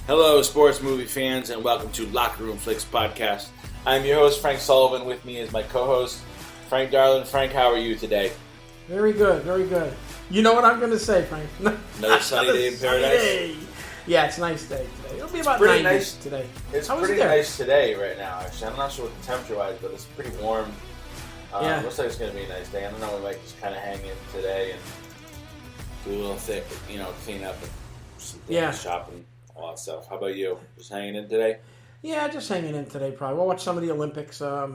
Hello, sports movie fans, and welcome to Locker Room Flicks podcast. I'm your host, Frank Sullivan. With me is my co-host, Frank Darlin. Frank, how are you today? Very good, very good. You know what I'm going to say, Frank? Another sunny day in paradise? Day. Yeah, it's a nice day today. It'll be about pretty 90 nice today. It's How pretty nice today right now, actually. I'm not sure what the temperature-wise, but it's pretty warm. Yeah. Looks like it's going to be a nice day. I don't know, we might just kind of hang in today and do a little thick, clean up and some things, shopping, all that stuff. How about you? Just hanging in today? Yeah, just hanging in today probably. We'll watch some of the Olympics. I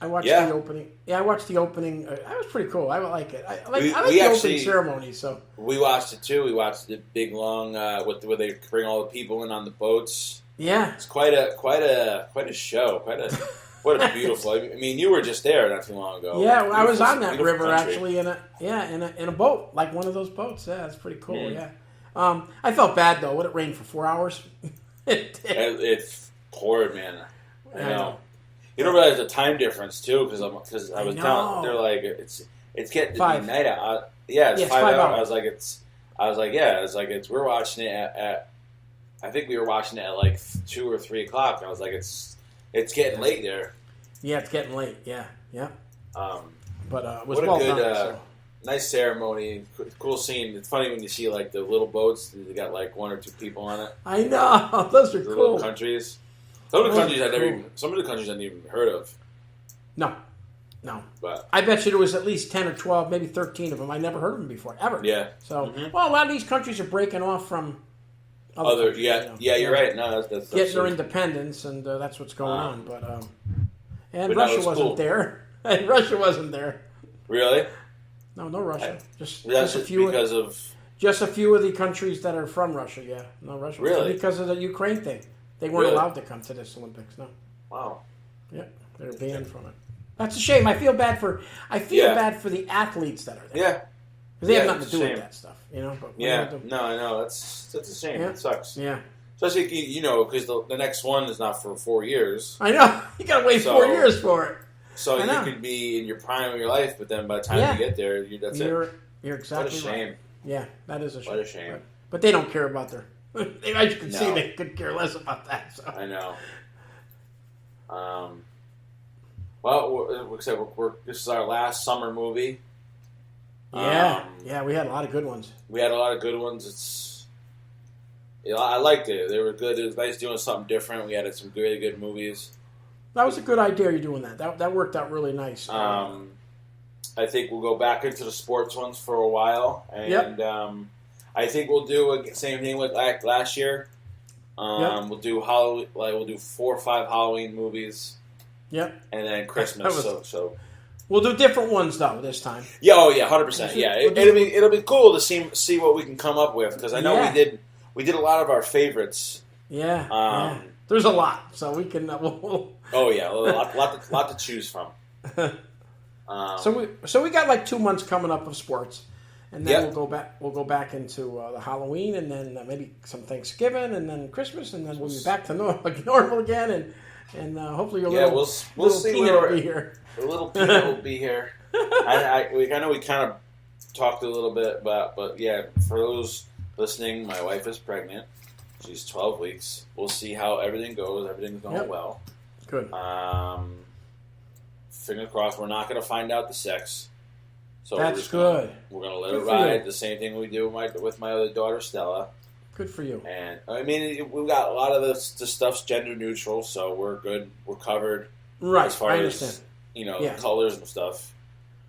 watched the opening. Yeah, I watched the opening. That was pretty cool. I like it. I like the opening ceremony. So we watched it too. We watched the big long where they bring all the people in on the boats. Yeah, it's quite a show. What a beautiful. I mean, you were just there not too long ago. Yeah, I was on that river country. Actually in a boat, like one of those boats. Yeah, it's pretty cool. Yeah. I felt bad though. Would it rain for 4 hours? It poured, man. I know. You don't realize the time difference too, because I was down. They're like, it's getting to be night out. Yeah, it's 5 hours. I was like, we're watching it at I think we were watching it at like 2 or 3 o'clock. I was like, it's getting late there. Yeah, it's getting late. Yeah. But it was what well a good, done. nice ceremony. Cool scene. It's funny when you see like the little boats. They got like 1 or 2 people on it. I know those are the cool. Little countries. Some of the countries I never even heard of. No. But I bet you there was at least 10 or 12, maybe 13 of them. I never heard of them before, ever. Yeah. So, well, a lot of these countries are breaking off from other countries, you're right. No, that's getting their independence, and that's what's going on. But Russia wasn't there. And Russia wasn't there. Really? No Russia. Just a few because of just a few of the countries that are from Russia. Yeah, no Russia. Really? Because of the Ukraine thing, they weren't allowed to come to this Olympics. No. Wow. Yeah, they're banned from it. That's a shame. I feel bad for the athletes that are there. Yeah. Because they have nothing to do with that stuff, But no, I know that's a shame. Yeah. It sucks. Yeah. Especially because the next one is not for 4 years. I know you got to wait 4 years for it. So you could be in your prime of your life, but then by the time you get there, that's it. You're exactly right. What a shame. Right. Yeah, that is a shame. What a shame. But they don't care about their. As you can see, they could care less about that. So. I know. Well, this is our last summer movie. Yeah, we had a lot of good ones. I liked it. They were good. It was nice doing something different. We had some really good movies. That was a good idea. You're doing that. That worked out really nice. I think we'll go back into the sports ones for a while, and I think we'll do the same thing with like last year. We'll do we'll do 4 or 5 Halloween movies. Yep. And then Christmas. So we'll do different ones though this time. Yeah. Oh yeah. 100%. Yeah. It'll be cool to see what we can come up with, because I know we did a lot of our favorites. Yeah. There's a lot, so we can. Oh yeah, a lot to choose from. So we got like 2 months coming up of sports, and then we'll go back into the Halloween, and then maybe some Thanksgiving, and then Christmas, and then we'll be back to normal again, and hopefully your little see peanut will be here. The little peanut will be here. I know we kind of talked a little bit about, but yeah, for those listening, my wife is pregnant. She's 12 weeks. We'll see how everything goes. Everything's going well. Good. Fingers crossed. We're not going to find out the sex. So that's good. We're going to let it ride. The same thing we do with my other daughter, Stella. Good for you. And I mean, we've got a lot of the stuff's gender neutral, so we're good. We're covered. Right. As far as the colors and stuff.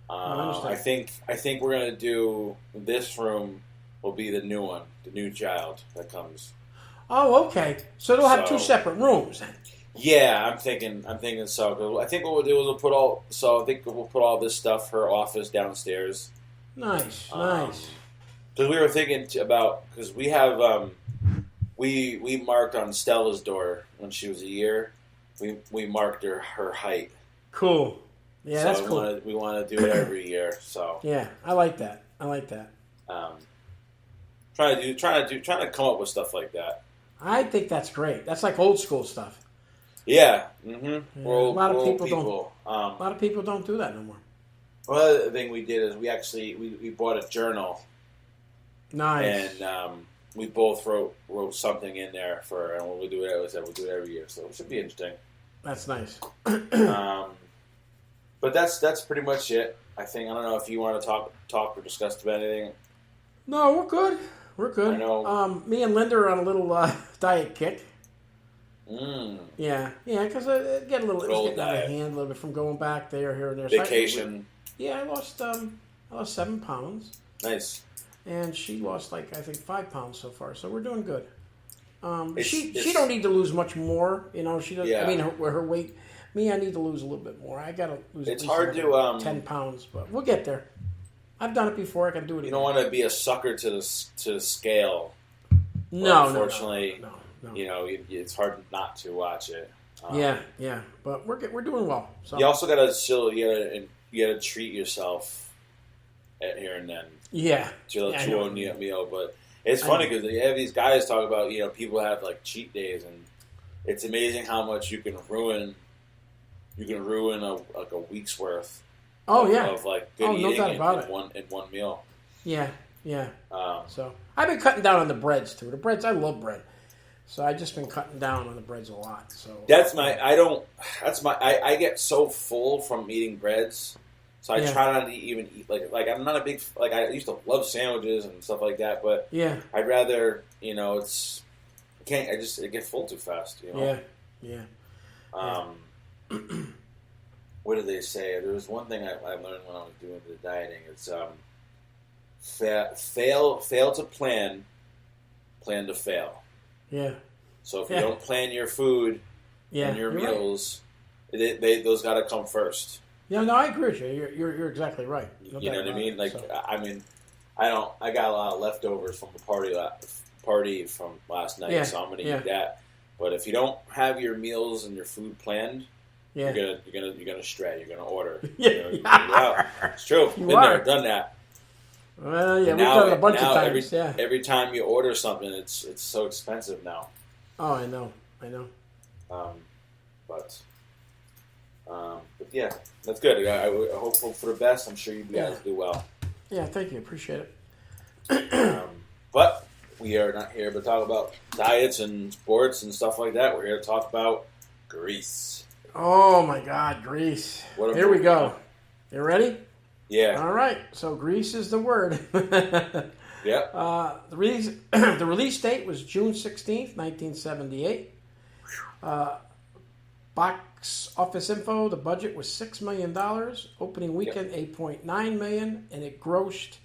I think we're going to do this room will be the new one, the new child that comes. Oh, okay. So they'll have 2 separate rooms then. Yeah, I'm thinking so. I think what we'll do is we'll put all this stuff, her office downstairs. Nice. Because we were thinking because we have we marked on Stella's door when she was a year. We marked her height. Cool. Yeah, so that's cool. We want to do it every year. So yeah, I like that. Trying to come up with stuff like that. I think that's great. That's like old school stuff. Yeah. Mm-hmm. Yeah. A lot of people don't do that no more. One other thing we did is we bought a journal. Nice. And we both wrote something in there and we'll do it. We'll do it every year, so it should be interesting. That's nice. But that's pretty much it. I think I don't know if you want to talk or discuss about anything. No, we're good. We're good. I know. Me and Linda are on a little diet kick. Yeah, because I get a little getting out of hand a little bit from going back there, here and there. Vacation. So I lost 7 pounds. Nice. And she lost I think 5 pounds so far. So we're doing good. She don't need to lose much more. She doesn't. Yeah. I mean, her weight. Me, I need to lose a little bit more. I gotta lose. It's hard to 10 pounds, but we'll get there. I've done it before. I can do it again. You don't want to be a sucker to the scale. No, unfortunately, no. It's hard not to watch it. Yeah, but we're doing well. So. You also gotta treat yourself here and then. Yeah, to a meal. But it's funny because you have these guys talk about people have cheat days, and it's amazing how much you can ruin. You can ruin a week's worth. Of good eating in one meal. Yeah. So I've been cutting down on the breads too. The breads, I love bread, so I've just been cutting down on the breads a lot. So I get so full from eating breads, so I try not to even eat like I'm not a big I used to love sandwiches and stuff like that, but I'd rather I get full too fast. Yeah. What did they say? There was one thing I learned when I was doing the dieting. It's fail to plan to fail. Yeah. So if you don't plan your food and your meals, those got to come first. Yeah, no, I agree with you. You're exactly right. You know what I mean? I got a lot of leftovers from the party from last night, so I'm going to eat that. But if you don't have your meals and your food planned, you're gonna stray. You're gonna order. It's true. Been there, done that. Well, we've done it a bunch of times. Every time you order something, it's so expensive now. Oh, I know. But yeah, that's good. I hope for the best. I'm sure you guys do well. Yeah, thank you. Appreciate it. But we are not here to talk about diets and sports and stuff like that. We're here to talk about Grease. Oh my God, Grease. Here we go. You ready? Yeah. All right. So Grease is the word. Yep. The release date was June 16th, 1978. Box office info, the budget was $6 million. Opening weekend, $8.9 million, and it grossed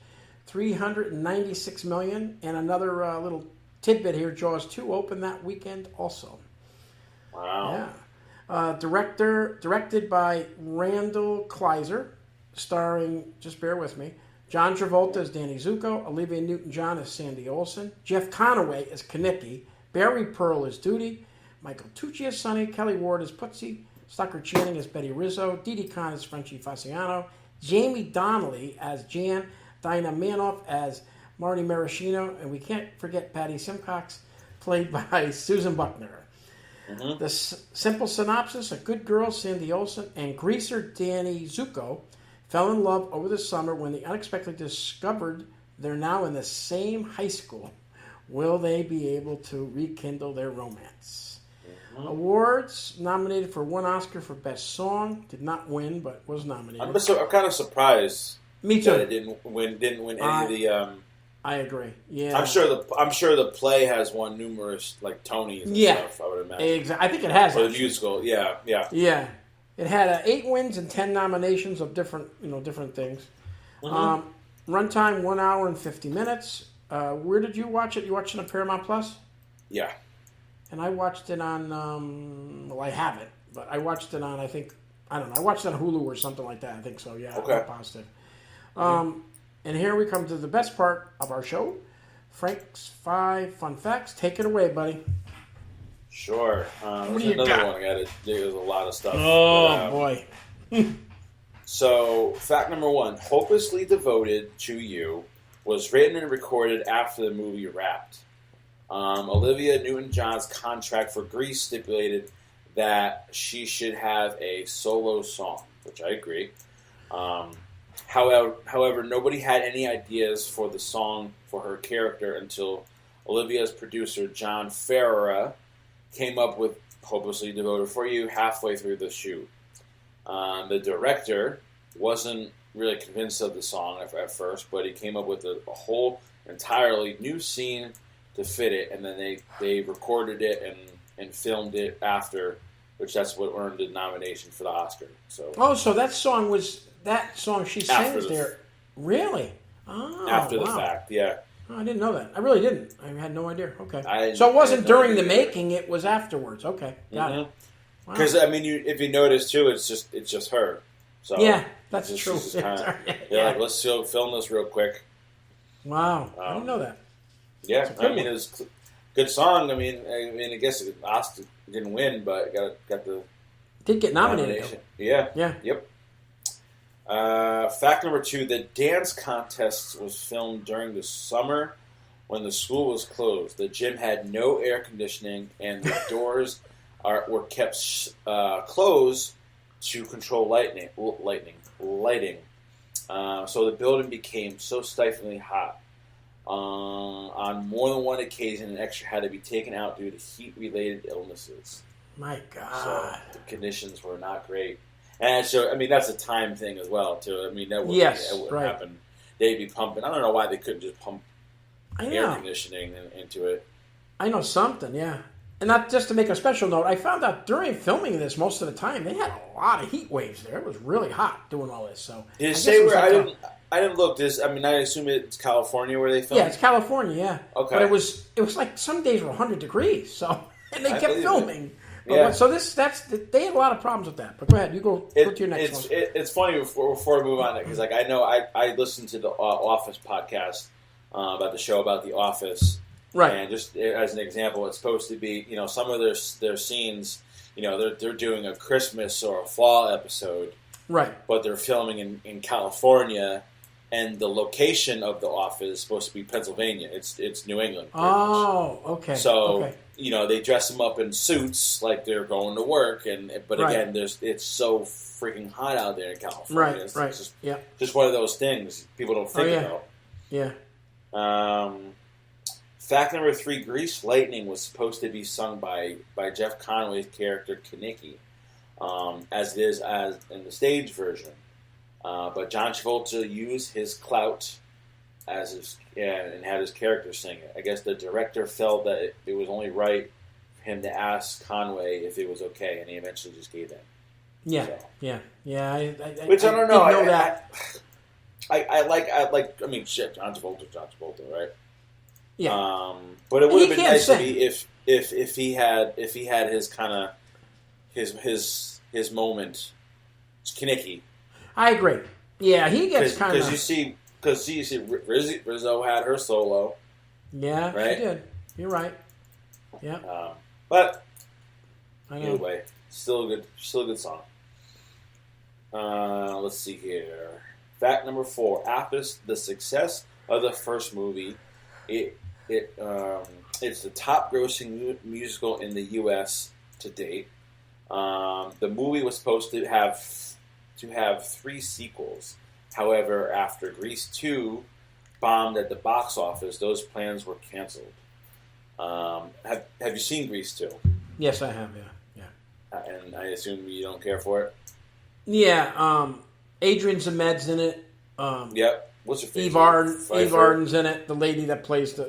$396 million. And another little tidbit here, Jaws 2 opened that weekend also. Wow. Yeah. Directed by Randall Kleiser, starring, just bear with me, John Travolta as Danny Zuko, Olivia Newton-John as Sandy Olsen, Jeff Conaway as Kaneki, Barry Pearl as Duty, Michael Tucci as Sonny, Kelly Ward as Putzi, Stockard Channing as Betty Rizzo, Didi Khan as Frenchie Fasciano, Jamie Donnelly as Jan, Dinah Manoff as Marty Maraschino, and we can't forget Patty Simcox, played by Susan Buckner. Mm-hmm. The simple synopsis: a good girl, Sandy Olsen, and greaser Danny Zuko fell in love over the summer when they unexpectedly discovered they're now in the same high school. Will they be able to rekindle their romance? Mm-hmm. Awards: nominated for 1 Oscar for Best Song. Did not win, but was nominated. I'm kind of surprised. Me too. That it didn't win any of the. I agree. Yeah, I'm sure the play has won numerous Tonys and stuff. I would imagine. Exactly. I think it has. For the musical, yeah. Yeah, it had 8 wins and 10 nominations of different things. Mm-hmm. Runtime 1 hour and 50 minutes. Where did you watch it? You watched it on Paramount Plus? Yeah. And I watched it on. Well, I have it, but I watched it on. I watched it on Hulu or something like that. I think so. Yeah. Okay. I'm positive. And here we come to the best part of our show. Frank's 5 fun facts. Take it away, buddy. Sure. What do you got? Another one. There's a lot of stuff. Oh, boy. So, fact number 1. Hopelessly Devoted to You was written and recorded after the movie wrapped. Olivia Newton-John's contract for Grease stipulated that she should have a solo song, which I agree. However, nobody had any ideas for the song for her character until Olivia's producer, John Ferrara, came up with Hopelessly Devoted for You halfway through the shoot. The director wasn't really convinced of the song at first, but he came up with a whole entirely new scene to fit it, and then they recorded it and filmed it after, which that's what earned the nomination for the Oscar. So that song she sings there. Really? Oh, after the fact, yeah. Oh, I didn't know that. I really didn't. I had no idea. Okay. So it wasn't during the making; it was afterwards. Okay, got it. Because I mean, if you notice too, it's just her. So yeah, that's true. Like, let's film this real quick. Wow, I didn't know that. Yeah, I mean, it was a good song. I mean, I guess Oscar didn't win, but got the did get nominated. Yeah. Yep. Fact number 2: the dance contest was filmed during the summer when the school was closed. The gym had no air conditioning, and the doors were kept closed to control lighting. So the building became so stiflingly hot. On more than one occasion, an extra had to be taken out due to heat-related illnesses. My God. So the conditions were not great. And so, I mean, that's a time thing as well, too. I mean, that would happen. They'd be pumping. I don't know why they couldn't just pump air conditioning into it. I know something, yeah. And not just to make a special note, I found out during filming this, most of the time, they had a lot of heat waves there. It was really hot doing all this. So did it say where? I didn't look. I mean, I assume it's California where they filmed. Yeah, it's California. Yeah. Okay. But it was like some days were 100 degrees. So and they kept filming. Yeah. So they had a lot of problems with that. But go ahead, go to your next one. It's funny before we move on because like I know I listened to the Office podcast about the show about the Office. Right. And just as an example, it's supposed to be, some of their scenes, they're doing a Christmas or a fall episode. Right. But they're filming in California, and the location of the office is supposed to be Pennsylvania. It's New England. Oh, okay. So, they dress them up in suits like they're going to work, but again, it's so freaking hot out there in California. Right, It's just one of those things people don't think about. Yeah. Fact number 3: Grease Lightning was supposed to be sung by Jeff Conway's character Kinnicky, as it is as in the stage version. But John Travolta used his clout and had his character sing it. I guess the director felt that it was only right for him to ask Conway if it was okay, and he eventually just gave in. Yeah, so. yeah. Which I don't know. I know that. I like. I mean, shit. John Travolta, right? Yeah. But it would have been nice to be if he had his kind of his moment. It's Kinnicky. I agree. Yeah, he gets kind of because you see Rizzo had her solo. Yeah, right? She did. You're right. Yeah. But either way, still a good song. Let's see here. Fact number 4: after the success of the first movie, it's the top-grossing musical in the U.S. to date. The movie was supposed to have 3 sequels. However, after Grease 2 bombed at the box office, those plans were canceled. Have you seen Grease 2? Yes, I have. Yeah. And I assume you don't care for it. Yeah. Adrian Zemed's in it. Yep. What's your favorite? Eve Arden's in it. The lady that plays the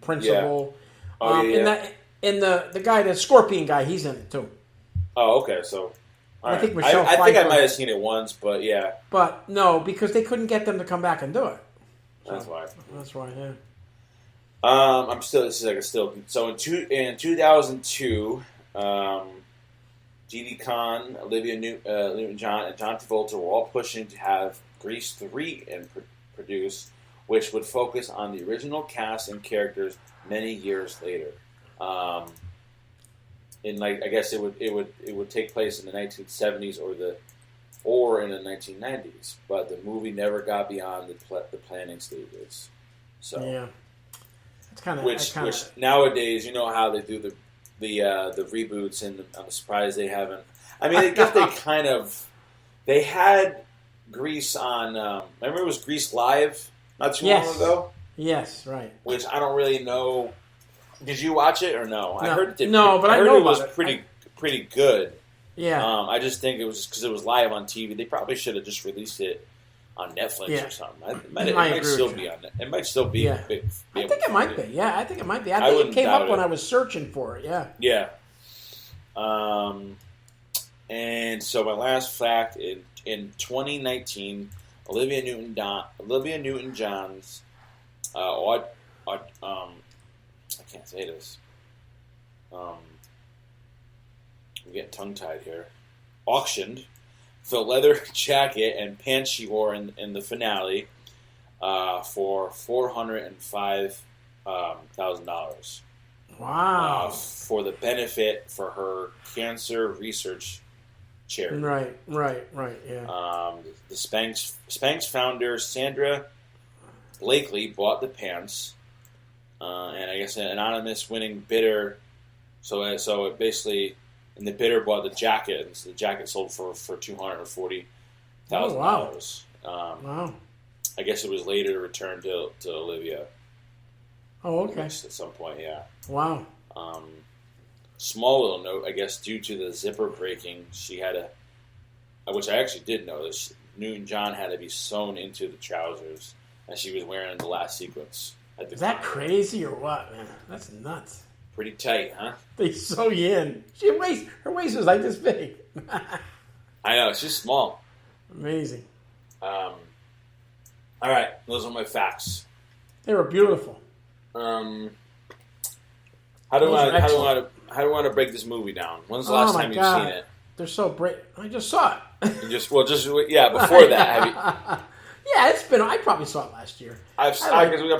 principal. Yeah. And the guy, the Scorpion guy, he's in it too. Oh, okay. So I think Michelle Pfeiffer. I think I might have seen it once, but yeah. But no, because they couldn't get them to come back and do it. So, that's why. That's why. Yeah. So in 2002, G.D. Khan, Olivia Newton-John, and John Travolta were all pushing to have Grease 3 produced, which would focus on the original cast and characters many years later. I guess it would take place in the 1970s or in the 1990s, but the movie never got beyond the planning stages. So yeah, it's kind of which nowadays, you know how they do the reboots, and I'm surprised they haven't. I mean, I guess they had Grease on. Remember, it was Grease Live not too long ago. Yes, right. Which I don't really know Did you watch it or no? I heard it did. But I know it was pretty good. Yeah. I just think it was because it was live on TV. They probably should have just released it on Netflix or something. It might still be on it. It might still be. Yeah. I think it might be. Yeah, I think it might be. I think it came up when I was searching for it. Yeah. Yeah. And so my last fact in 2019, Olivia Newton-John's I can't say this. I'm getting tongue-tied here. Auctioned the leather jacket and pants she wore in the finale for $405,000. Wow! For the benefit for her cancer research charity. Right. Yeah. The Spanx founder Sandra Blakely bought the pants, and I guess an anonymous winning bidder. So it basically, and the bidder bought the jacket, and so the jacket sold for $240,000. Oh, wow! Wow. I guess it was later returned to Olivia. Oh, okay. At some point, yeah. Wow. Small little note, I guess, due to the zipper breaking, she had which I actually did notice, Newton-John had to be sewn into the trousers that she was wearing in the last sequence. Is that crazy or what, man? That's nuts. Pretty tight, huh? They sew you in. Her waist is like this big. I know, it's just small. Amazing. All right, those are my facts. They were beautiful. How do I want to break this movie down? When's the last time you've seen it? They're so great. I just saw it. Before that, have you? Yeah, it's been. I probably saw it last year. I'm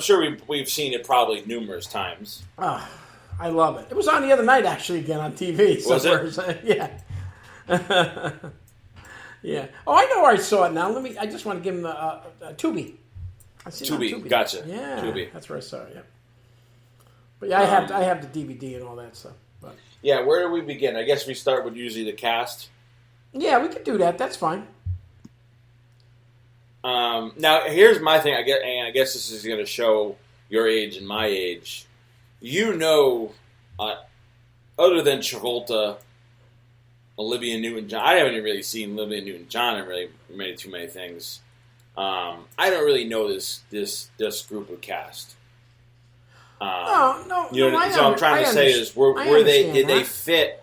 sure we've seen it probably numerous times. I love it. It was on the other night actually again on TV. Was it? Yeah. Yeah. Oh, I know where I saw it now. I just want to give him the Tubi. Tubi, gotcha. Yeah, Tubi. That's where I saw it. Yeah. But yeah, I have the DVD and all that stuff. But. Yeah, where do we begin? I guess we start with usually the cast. Yeah, we could do that. That's fine. Now, here's my thing. I guess this is going to show your age and my age. Other than Travolta, Olivia Newton-John, I haven't really seen Olivia Newton-John in really too many things. I don't really know this group of cast. No. So I'm trying to say is, did they fit?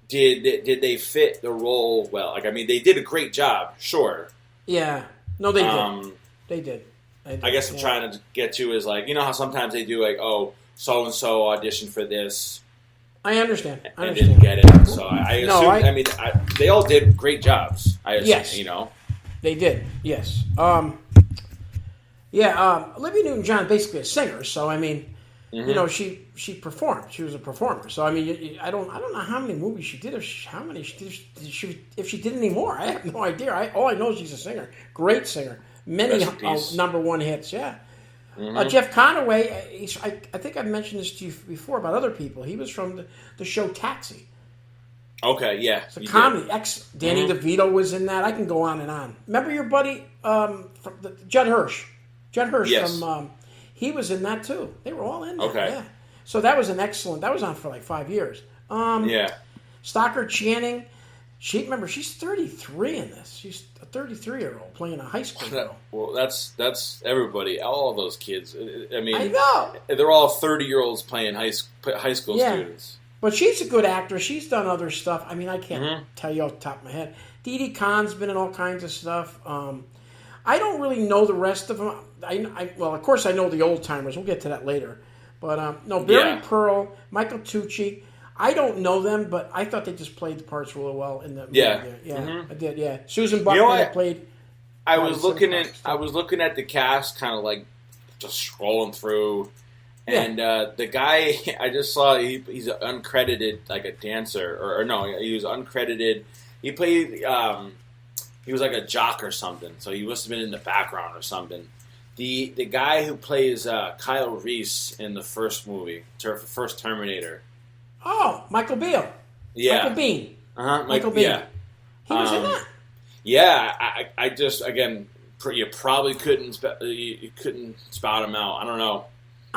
Did they fit the role well? Like, I mean, they did a great job, sure. Yeah. No, they did. They did. I guess I'm trying to get to is like, you know how sometimes they do like, oh, so and so auditioned for this. I understand. And didn't get it. So I assume. They all did great jobs. I assume, yes. They did. Yes. Olivia Newton-John basically a singer, so I mean, she performed. She was a performer. So I mean, I don't know how many movies she did, if she did any more. I have no idea. All I know is she's a singer, great singer, many number one hits. Yeah. Mm-hmm. Jeff Conaway. I think I've mentioned this to you before about other people. He was from the show Taxi. Okay, yeah. It's a comedy. Danny DeVito was in that. I can go on and on. Remember your buddy Judd Hirsch? Judd Hirsch from he was in that too. They were all in there. Okay. Yeah. So that was that was on for like 5 years. Stockard Channing. She's 33 in this. She's a 33-year-old playing a high school girl. Well, that's everybody. All those kids. I mean, I know. They're all 30-year-olds playing high school students. But she's a good actress. She's done other stuff. I mean, I can't tell you off the top of my head. Didi Khan's been in all kinds of stuff. I don't really know the rest of them. Well, of course, I know the old timers. We'll get to that later. But Barry Pearl, Michael Tucci. I don't know them, but I thought they just played the parts really well in the movie. Yeah, I did. Yeah, Susan Buckley played. I was looking at the cast, kind of like just scrolling through. And the guy I just saw, he's uncredited, like a dancer, or no, he was uncredited. He played, he was like a jock or something, so he must have been in the background or something. The guy who plays Kyle Reese in the first movie, first Terminator. Oh, Michael Beale. Yeah. Michael Biehn. Michael Biehn. Yeah. He was in that. Yeah, I just, again, you probably couldn't spot him out. I don't know.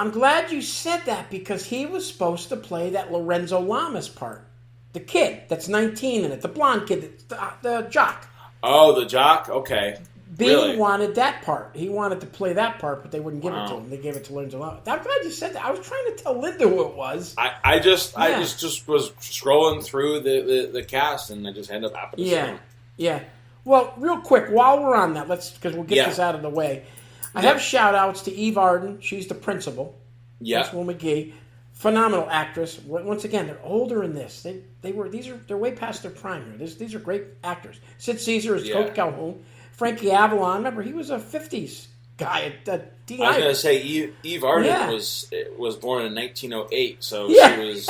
I'm glad you said that because he was supposed to play that Lorenzo Lamas part. The kid that's 19 in it. The blonde kid, the jock. Oh, the jock? Okay. Bean wanted that part. He wanted to play that part, but they wouldn't give it to him. They gave it to Lorenzo Lamas. I'm glad you said that. I was trying to tell Linda who it was. I just was scrolling through the cast, and I just ended up happening to see him. Yeah. Well, real quick, while we're on that, because we'll get this out of the way. I have shout-outs to Eve Arden. She's the principal. Yeah. Principal McGee. Phenomenal actress. Once again, they're older in this. They're way past their prime here. These are great actors. Sid Caesar is Coach Calhoun. Frankie Avalon, remember, he was a 50s guy at DI. I was going to say, Eve Arden was born in 1908, so she was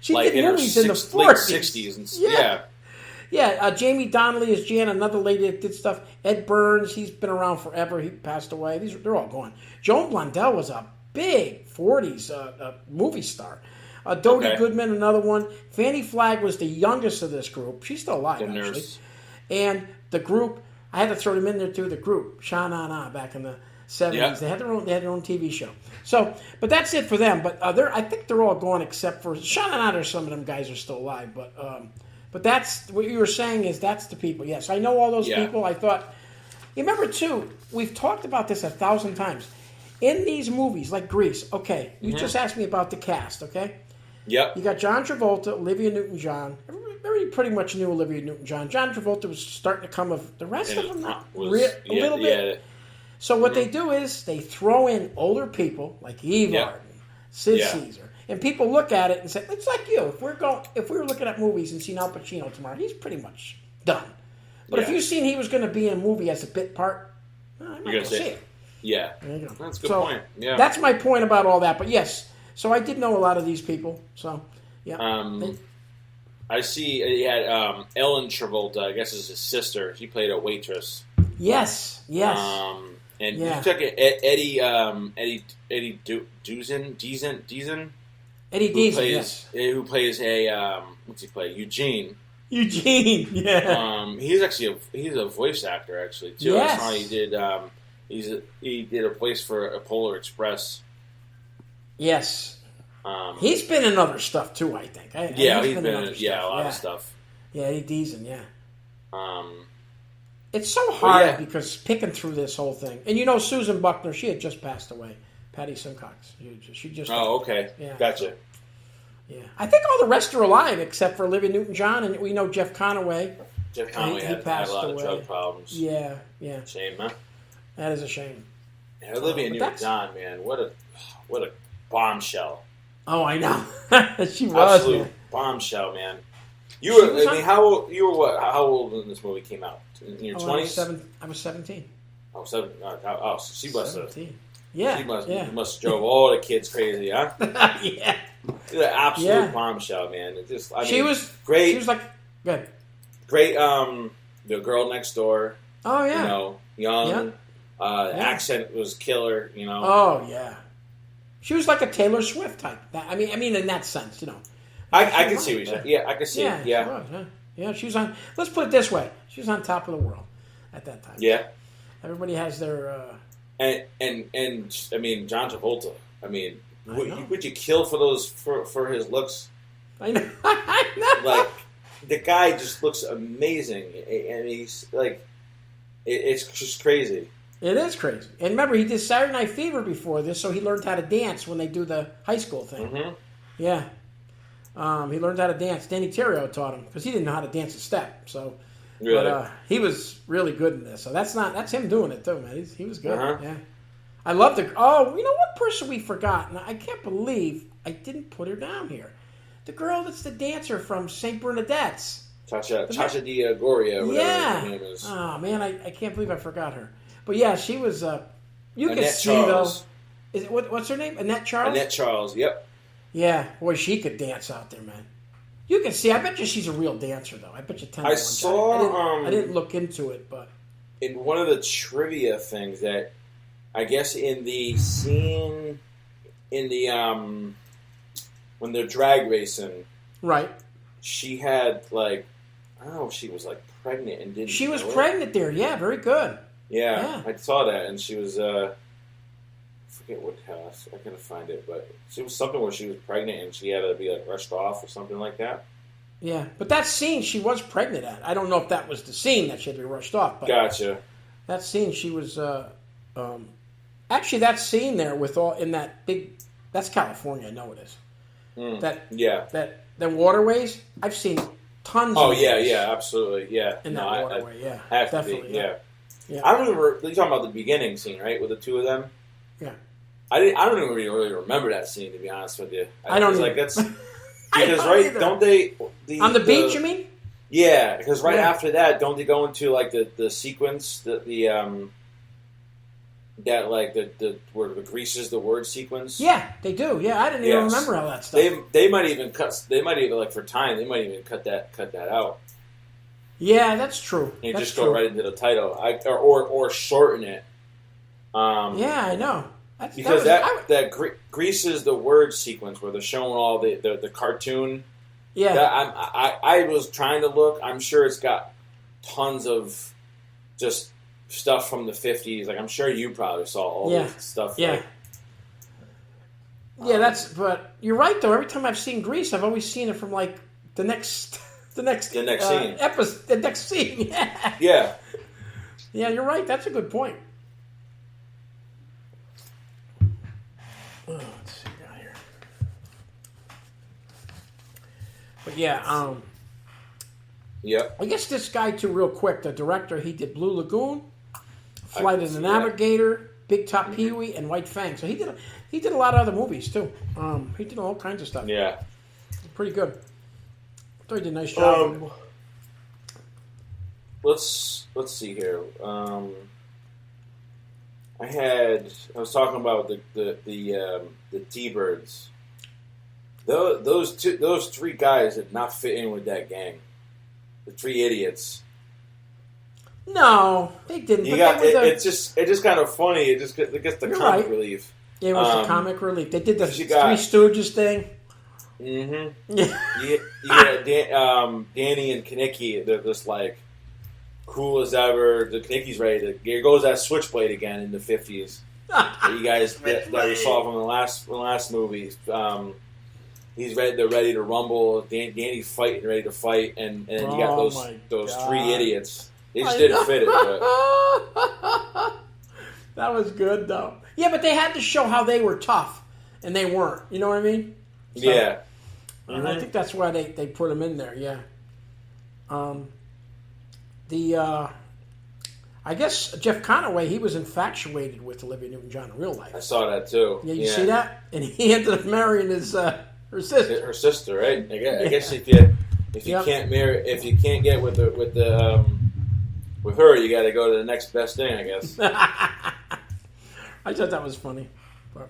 she like did in her movies in the 40s. Late 60s. And, Yeah, Jamie Donnelly is Jan, another lady that did stuff. Ed Burns, he's been around forever. He passed away. They're all gone. Joan Blondell was a big 40s movie star. Dodie Goodman, another one. Fannie Flagg was the youngest of this group. She's still alive, actually. Nurse. And the group, I had to throw them in there too. The group, Sha Na Na, back in the 70s. Yep. They had their own TV show. So, but that's it for them. But I think they're all gone except for Sha Na Na. There's some of them guys are still alive, But that's what you were saying is that's the people. Yes, I know all those people. I thought, you remember too, we've talked about this 1,000 times. In these movies, like Grease, you just asked me about the cast, okay? Yep. You got John Travolta, Olivia Newton-John. Everybody pretty much knew Olivia Newton-John. John Travolta was starting to come of the rest of them, a little bit. So what they do is they throw in older people like Eve Arden, Sid Caesar. And people look at it and say, it's like you. If we were looking at movies and seen Al Pacino tomorrow, he's pretty much done. But if you've seen he was going to be in a movie as a bit part, I might go see it. Yeah. There you go. That's a good point. Yeah. That's my point about all that. But yes, so I did know a lot of these people. So, yeah. I see he had Ellen Travolta, I guess is his sister. She played a waitress. Yes. And you took Eddie Deason. Eddie Deason, who plays a what's he play? Eugene, yeah. He's actually he's a voice actor actually too. Yes. I saw he did a voice for a Polar Express. Yes. He's been in other stuff too, I think. He's been in a lot of stuff. Yeah, Eddie Deason, It's so hard because picking through this whole thing. And Susan Buckner, she had just passed away. Patty Simcox. She just... Oh, okay. Yeah. Gotcha. Yeah. I think all the rest are alive except for Olivia Newton-John, and we know Jeff Conaway. Jeff Conaway had a lot of drug problems. Yeah. Shame, huh? That is a shame. Yeah, Olivia Newton-John, man, what a bombshell. Oh, I know. She was. Absolute bombshell, man. How old when this movie came out? In your 20s? I was 17. Oh, she must 17. Have. Yeah. She must have drove all the kids crazy, huh? Yeah. She's an absolute bombshell, man. She was great. She was like, good. Great, the girl next door. Oh, yeah. Young. Accent was killer, Oh, yeah. She was like a Taylor Swift type. I mean, in that sense, I can see what you're saying. Yeah, I can see it. Yeah. She was, yeah, she was on. Let's put it this way: she was on top of the world at that time. Yeah. Everybody has their. And I mean, John Travolta. I mean, would you kill for his looks? I know. Like the guy just looks amazing, and he's like, it's just crazy. It is crazy. And remember, he did Saturday Night Fever before this, so he learned how to dance when they do the high school thing. Mm-hmm. Yeah. He learned how to dance. Danny Terrio taught him because he didn't know how to dance a step. So, really? But he was really good in this. So that's him doing it too, man. He was good. Uh-huh. Yeah. I love the. Oh, what person we forgot? And I can't believe I didn't put her down here. The girl that's the dancer from St. Bernadette's. Chacha D'Agoria, whatever her name is. Oh man, I can't believe I forgot her. But yeah, she was. You Annette can see Charles. though. Is it what's her name? Annette Charles. Annette Charles. Yep. Yeah, boy, she could dance out there, man. You can see. I bet you she's a real dancer, though. I bet you 10 to 1. I saw. I didn't look into it, but in one of the trivia things that I guess in the scene in the when they're drag racing, right? She had I don't know if she was pregnant and didn't. She was pregnant there. Yeah, very good. Yeah, I saw that, and she was forget what house. I couldn't find it, but it was something where she was pregnant and she had to be like rushed off or something like that. Yeah, but that scene she was pregnant at. I don't know if that was the scene that she had to be rushed off. But gotcha. That scene she was actually that scene there with all in that big. That's California. I know it is. That waterways. I've seen tons. Oh yeah, absolutely, yeah. In that waterway, definitely, yeah. I don't remember. You're talking about the beginning scene, right, with the two of them. Yeah. I don't even really remember that scene, to be honest with you. I don't like that's because right? Either. Don't they on the beach? You mean? Yeah, because after that, don't they go into like the sequence that like the where the Grease is the word sequence? Yeah, they do. Yeah, I didn't even remember all that stuff. They might even cut. They might even like for time. They might even cut that out. Yeah, that's true. And that's just go right into the title, or shorten it. Yeah, I know. Because that Grease is the word sequence where they're showing all the cartoon. Yeah, I was trying to look. I'm sure it's got tons of just stuff from the 50s. Like I'm sure you probably saw all this stuff. Yeah. Like, but you're right though. Every time I've seen Grease, I've always seen it from like the next scene. Episode, the next scene. Yeah. Yeah. Yeah, you're right. That's a good point. Let's see down here. But yeah, Yep. I guess this guy too, real quick. The director, he did Blue Lagoon, Flight of the Navigator, Big Top Pee-wee, and White Fang. So he did a lot of other movies too. He did all kinds of stuff. Yeah. Pretty good. I thought he did a nice job. Let's see here. I was talking about the T-Birds. Those three guys did not fit in with that gang. The three idiots. No, they didn't. It's just kind of funny. It gets the comic relief. It was the comic relief. They did the Three Stooges thing. Mm-hmm. Yeah. Danny and Kenickie, they're just like cool as ever. The Kenicky's ready to. Here goes that Switchblade again in the 50s. You guys that we saw from the last movie. He's ready. They're ready to rumble. Danny's fighting, ready to fight, and then you got those three idiots. They just didn't fit it. But. That was good though. Yeah, but they had to show how they were tough, and they weren't. You know what I mean? So, yeah. And I think that's why they put them in there. Yeah. I guess Jeff Conaway, he was infatuated with Olivia Newton-John in real life. I saw that too. Yeah, you see that? And he ended up marrying his her sister. Her sister, right? I guess if you can't get with her, you got to go to the next best thing, I guess. I thought that was funny. But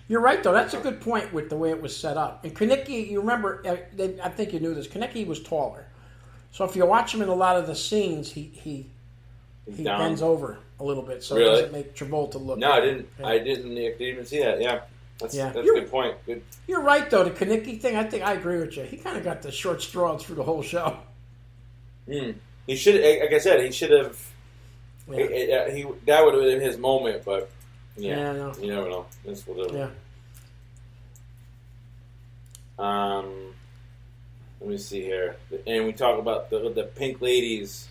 you're right, though. That's a good point with the way it was set up. And Kenickie, you remember, I think you knew this, Kenickie was taller. So if you watch him in a lot of the scenes, he bends over a little bit, so it doesn't make Travolta look. No, I didn't. Yeah. I didn't even see that. Yeah, that's a good point. Good. You're right, though. The Kenickie thing, I think I agree with you. He kind of got the short straw through the whole show. He should, like I said, he should have. Yeah. That would have been his moment, but you never know. It's whatever. Yeah. Let me see here, and we talk about the pink ladies.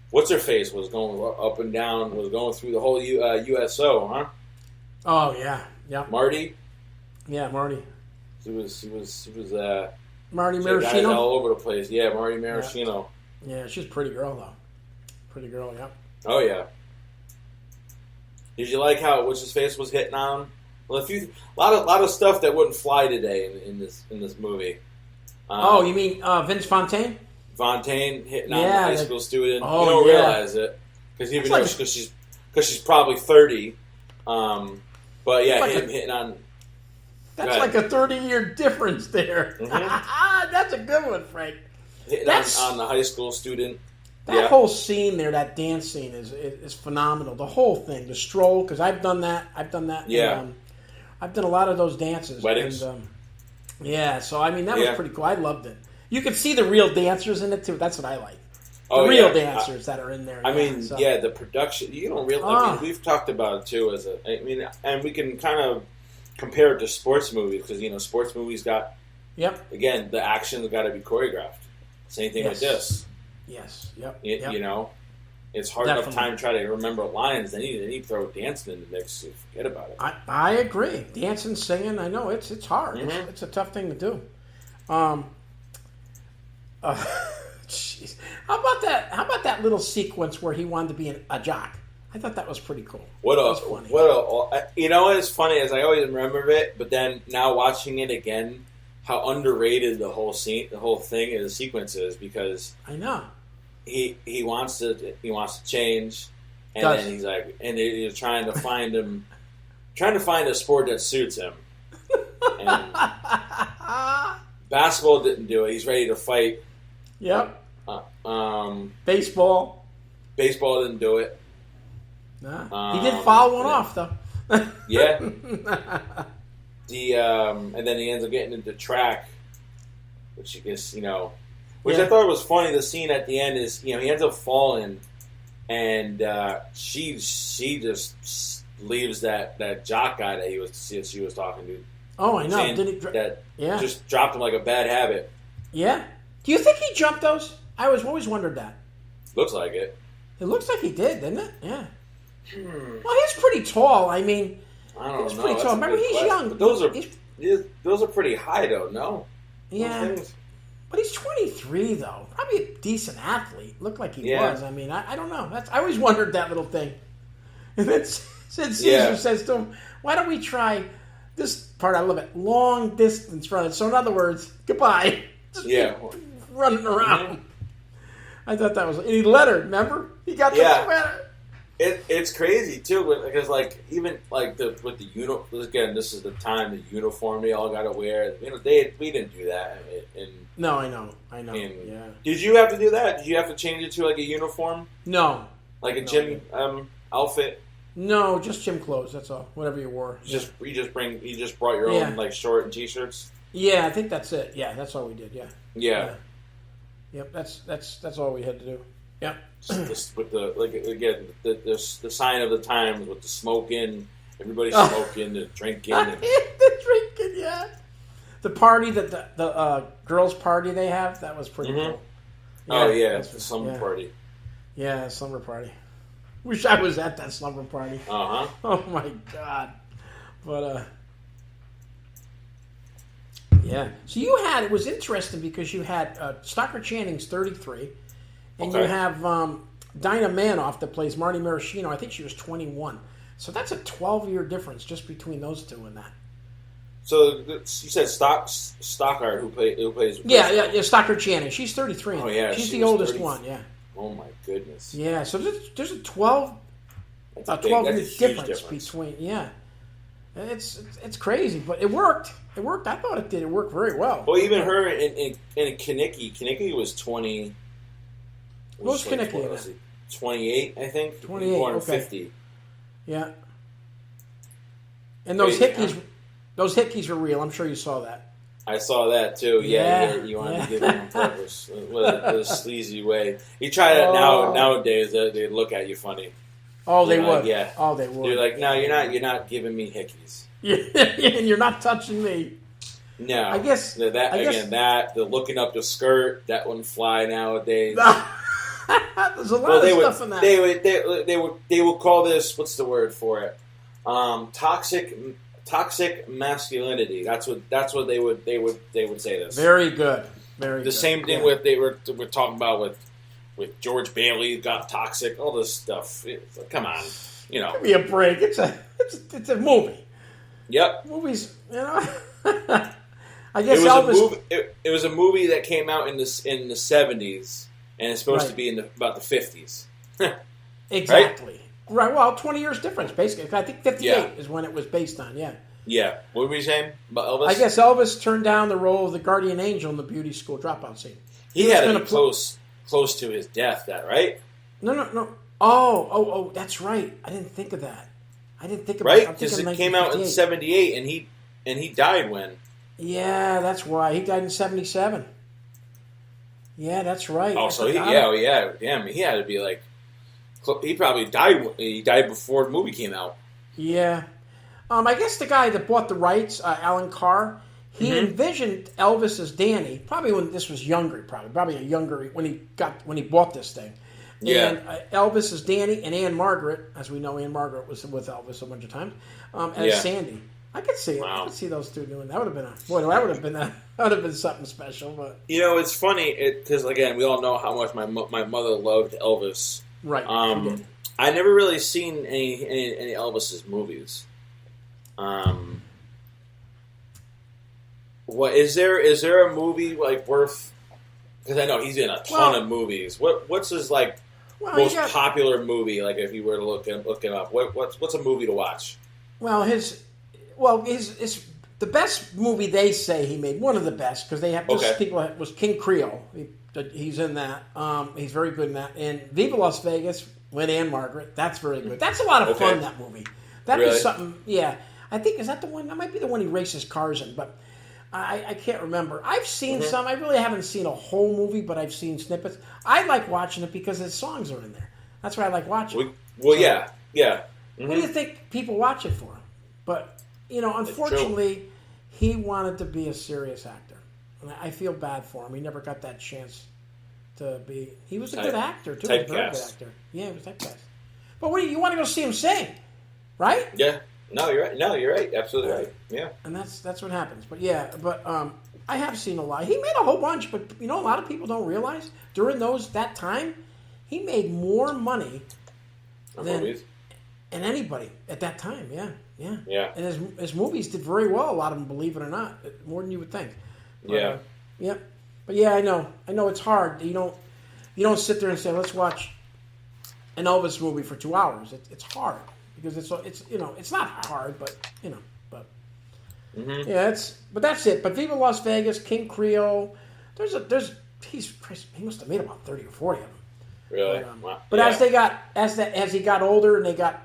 What's her face was going up and down, was going through the whole USO, huh? Oh yeah. Marty. Yeah, Marty. She was. Marty Maraschino. All over the place. Yeah, Marty Maraschino. Yeah, she's a pretty girl though. Pretty girl, yeah. Oh yeah. Did you like how what's his face was hitting on? Well, a lot of stuff that wouldn't fly today in this movie. You mean Vince Fontaine? Fontaine hitting on the high school student. Oh, you don't realize it because she's probably 30. But yeah, him hitting on. That's like a 30-year difference there. Mm-hmm. That's a good one, Frank. Hitting on the high school student. That whole scene there, that dance scene is phenomenal. The whole thing, the stroll, because I've done that. Yeah. I've done a lot of those dances. Weddings. And, so I mean that was pretty cool. I loved it. You could see the real dancers in it too. That's what I like. The real dancers that are in there. I mean, the production. You don't really. I mean, we've talked about it too. And we can kind of compare it to sports movies because sports movies got. Yep. Again, the action's got to be choreographed. Same thing with this. Yes. Yep. It's hard enough time to try to remember lines. Then you throw dancing in the mix. And forget about it. I agree. Dancing, singing. I know it's hard. Mm-hmm. It's a tough thing to do. Jeez. How about that little sequence where he wanted to be a jock? I thought that was pretty cool. It's funny as I always remember it, but then now watching it again, how underrated the whole thing and the sequence is because I know he wants to change, and then he's like, and he's trying to find a sport that suits him. And basketball didn't do it. He's ready to fight. Yep. Baseball didn't do it. Nah. He did foul one off though. Yeah. And then he ends up getting into track, which I guess which I thought was funny. The scene at the end is he ends up falling, and she just leaves that jock guy that she was talking to. Oh, I know. Just dropped him like a bad habit. Yeah. Do you think he jumped those? I always wondered that. Looks like it. It looks like he did, didn't it? Yeah. Well, he's pretty tall. I mean, I don't know. He's pretty tall. Remember, he's young. But those are pretty high, though. No. Yeah. But he's 23, though. Probably a decent athlete. Looked like he was. I mean, I don't know. I always wondered that little thing. And then Caesar says to him, "Why don't we try this part? I love it. Long distance running. So in other words, goodbye." Just running around. Mm-hmm. I thought that was. And he let her. Remember? He got the sweater. It's crazy too because even with the uniform. Again, this is the time the uniform they all got to wear. We didn't do that. No, I know. Did you have to do that? Did you have to change it to like a uniform? No. Like a gym outfit? No, just gym clothes. That's all. Whatever you wore. You just brought your own like short and t-shirts. Yeah, I think that's it. Yeah, that's all we did. Yeah. Yep. That's all we had to do. Yep. With the sign of the times with the smoking, everybody smoking, the drinking, the drinking. Yeah. The party that the girls' party they have, that was pretty cool. Yeah, it's the slumber party. Yeah, slumber party. Wish I was at that slumber party. Uh-huh. Oh my God. But yeah. So it was interesting because you had Stockard Channing's 33, and you have Dinah Manoff that plays Marty Maraschino. I think she was 21. So that's a 12-year difference just between those two in that. So you said Stockard who plays. Yeah, Stockard Channing. She's 33. Oh yeah, she's the oldest one. Yeah. Oh my goodness. Yeah, so there's a 12-year difference between. Yeah, it's crazy, but it worked. It worked. I thought it did. It worked very well. Well, even her in Kinnicky. Kinnicky was 20. What was Kinnicky? 28, I think. 28. Born okay. 50. Yeah. And those hickeys were real. I'm sure you saw that. I saw that too. Yeah, you wanted to give them on purpose. With a sleazy way. You try that nowadays, they look at you funny. Oh, they would. Yeah. Oh, they would. You're like, no, you're not giving me hickeys. Yeah, and you're not touching me. No. I guess the looking up the skirt, that wouldn't fly nowadays. There's a lot of stuff in that. They would call this, what's the word for it? Toxic masculinity. That's what they would say this. Very good. Very good. The same thing with we're talking about with George Bailey got toxic, all this stuff. Come on, Give me a break. It's a movie. Yep. Movies, I guess Elvis. It was a movie that came out in the 70s, and it's supposed to be about the 50s. Exactly. Right. Well, 20 years difference, basically. I think 58 is when it was based on. Yeah. Yeah. What were you saying about Elvis? I guess Elvis turned down the role of the guardian angel in the beauty school dropout scene. He had to be close to his death. That right? No. Oh, that's right. I didn't think of that. I didn't think about right because it came out in 78, and he died when. Yeah, that's why he died in 77. Yeah, that's right. Also, he had to be like, he probably died. He died before the movie came out. Yeah. I guess the guy that bought the rights, Alan Carr, he envisioned Elvis as Danny. Probably when this was younger. Probably a younger when he bought this thing. Yeah. And Elvis as Danny and Anne Margaret, as we know, Anne Margaret was with Elvis a bunch of times, as Sandy. I could see it. Wow. I could see those two doing that. Would have been something special. But it's funny because again, we all know how much my mother loved Elvis. Right. I never really seen any Elvis's movies. What is there a movie like worth? Because I know he's in a ton of movies. What's his most popular movie? Like if you were to look him up, what's a movie to watch? Well, his the best movie they say he made. One of the best because they have people was King Creole. He's in that. He's very good in that. And Viva Las Vegas with Anne Margaret. That's very good. That's a lot of fun. That movie. That'd be something. Yeah, I think is that the one. That might be the one he races cars in, but. I can't remember. I've seen some. I really haven't seen a whole movie, but I've seen snippets. I like watching it because his songs are in there. That's why I like watching it. Well, yeah. Mm-hmm. What do you think people watch it for? But, unfortunately, he wanted to be a serious actor. And I feel bad for him. He never got that chance to be. He was a good actor, too. He was a very good actor. Yeah, he was typecast. But you want to go see him sing, right? Yeah. No, you're right. You're right. Absolutely right. Yeah. And that's what happens. But I have seen a lot. He made a whole bunch, but a lot of people don't realize during that time, he made more money than anybody at that time. Yeah. And his movies did very well. A lot of them, believe it or not, more than you would think. But, yeah. But yeah, I know it's hard. You don't sit there and say, let's watch an Elvis movie for 2 hours. It's hard. Because it's not hard, but but that's it. But Viva Las Vegas, King Creole, he must have made about 30 or 40 of them. Really? But as he got older and they got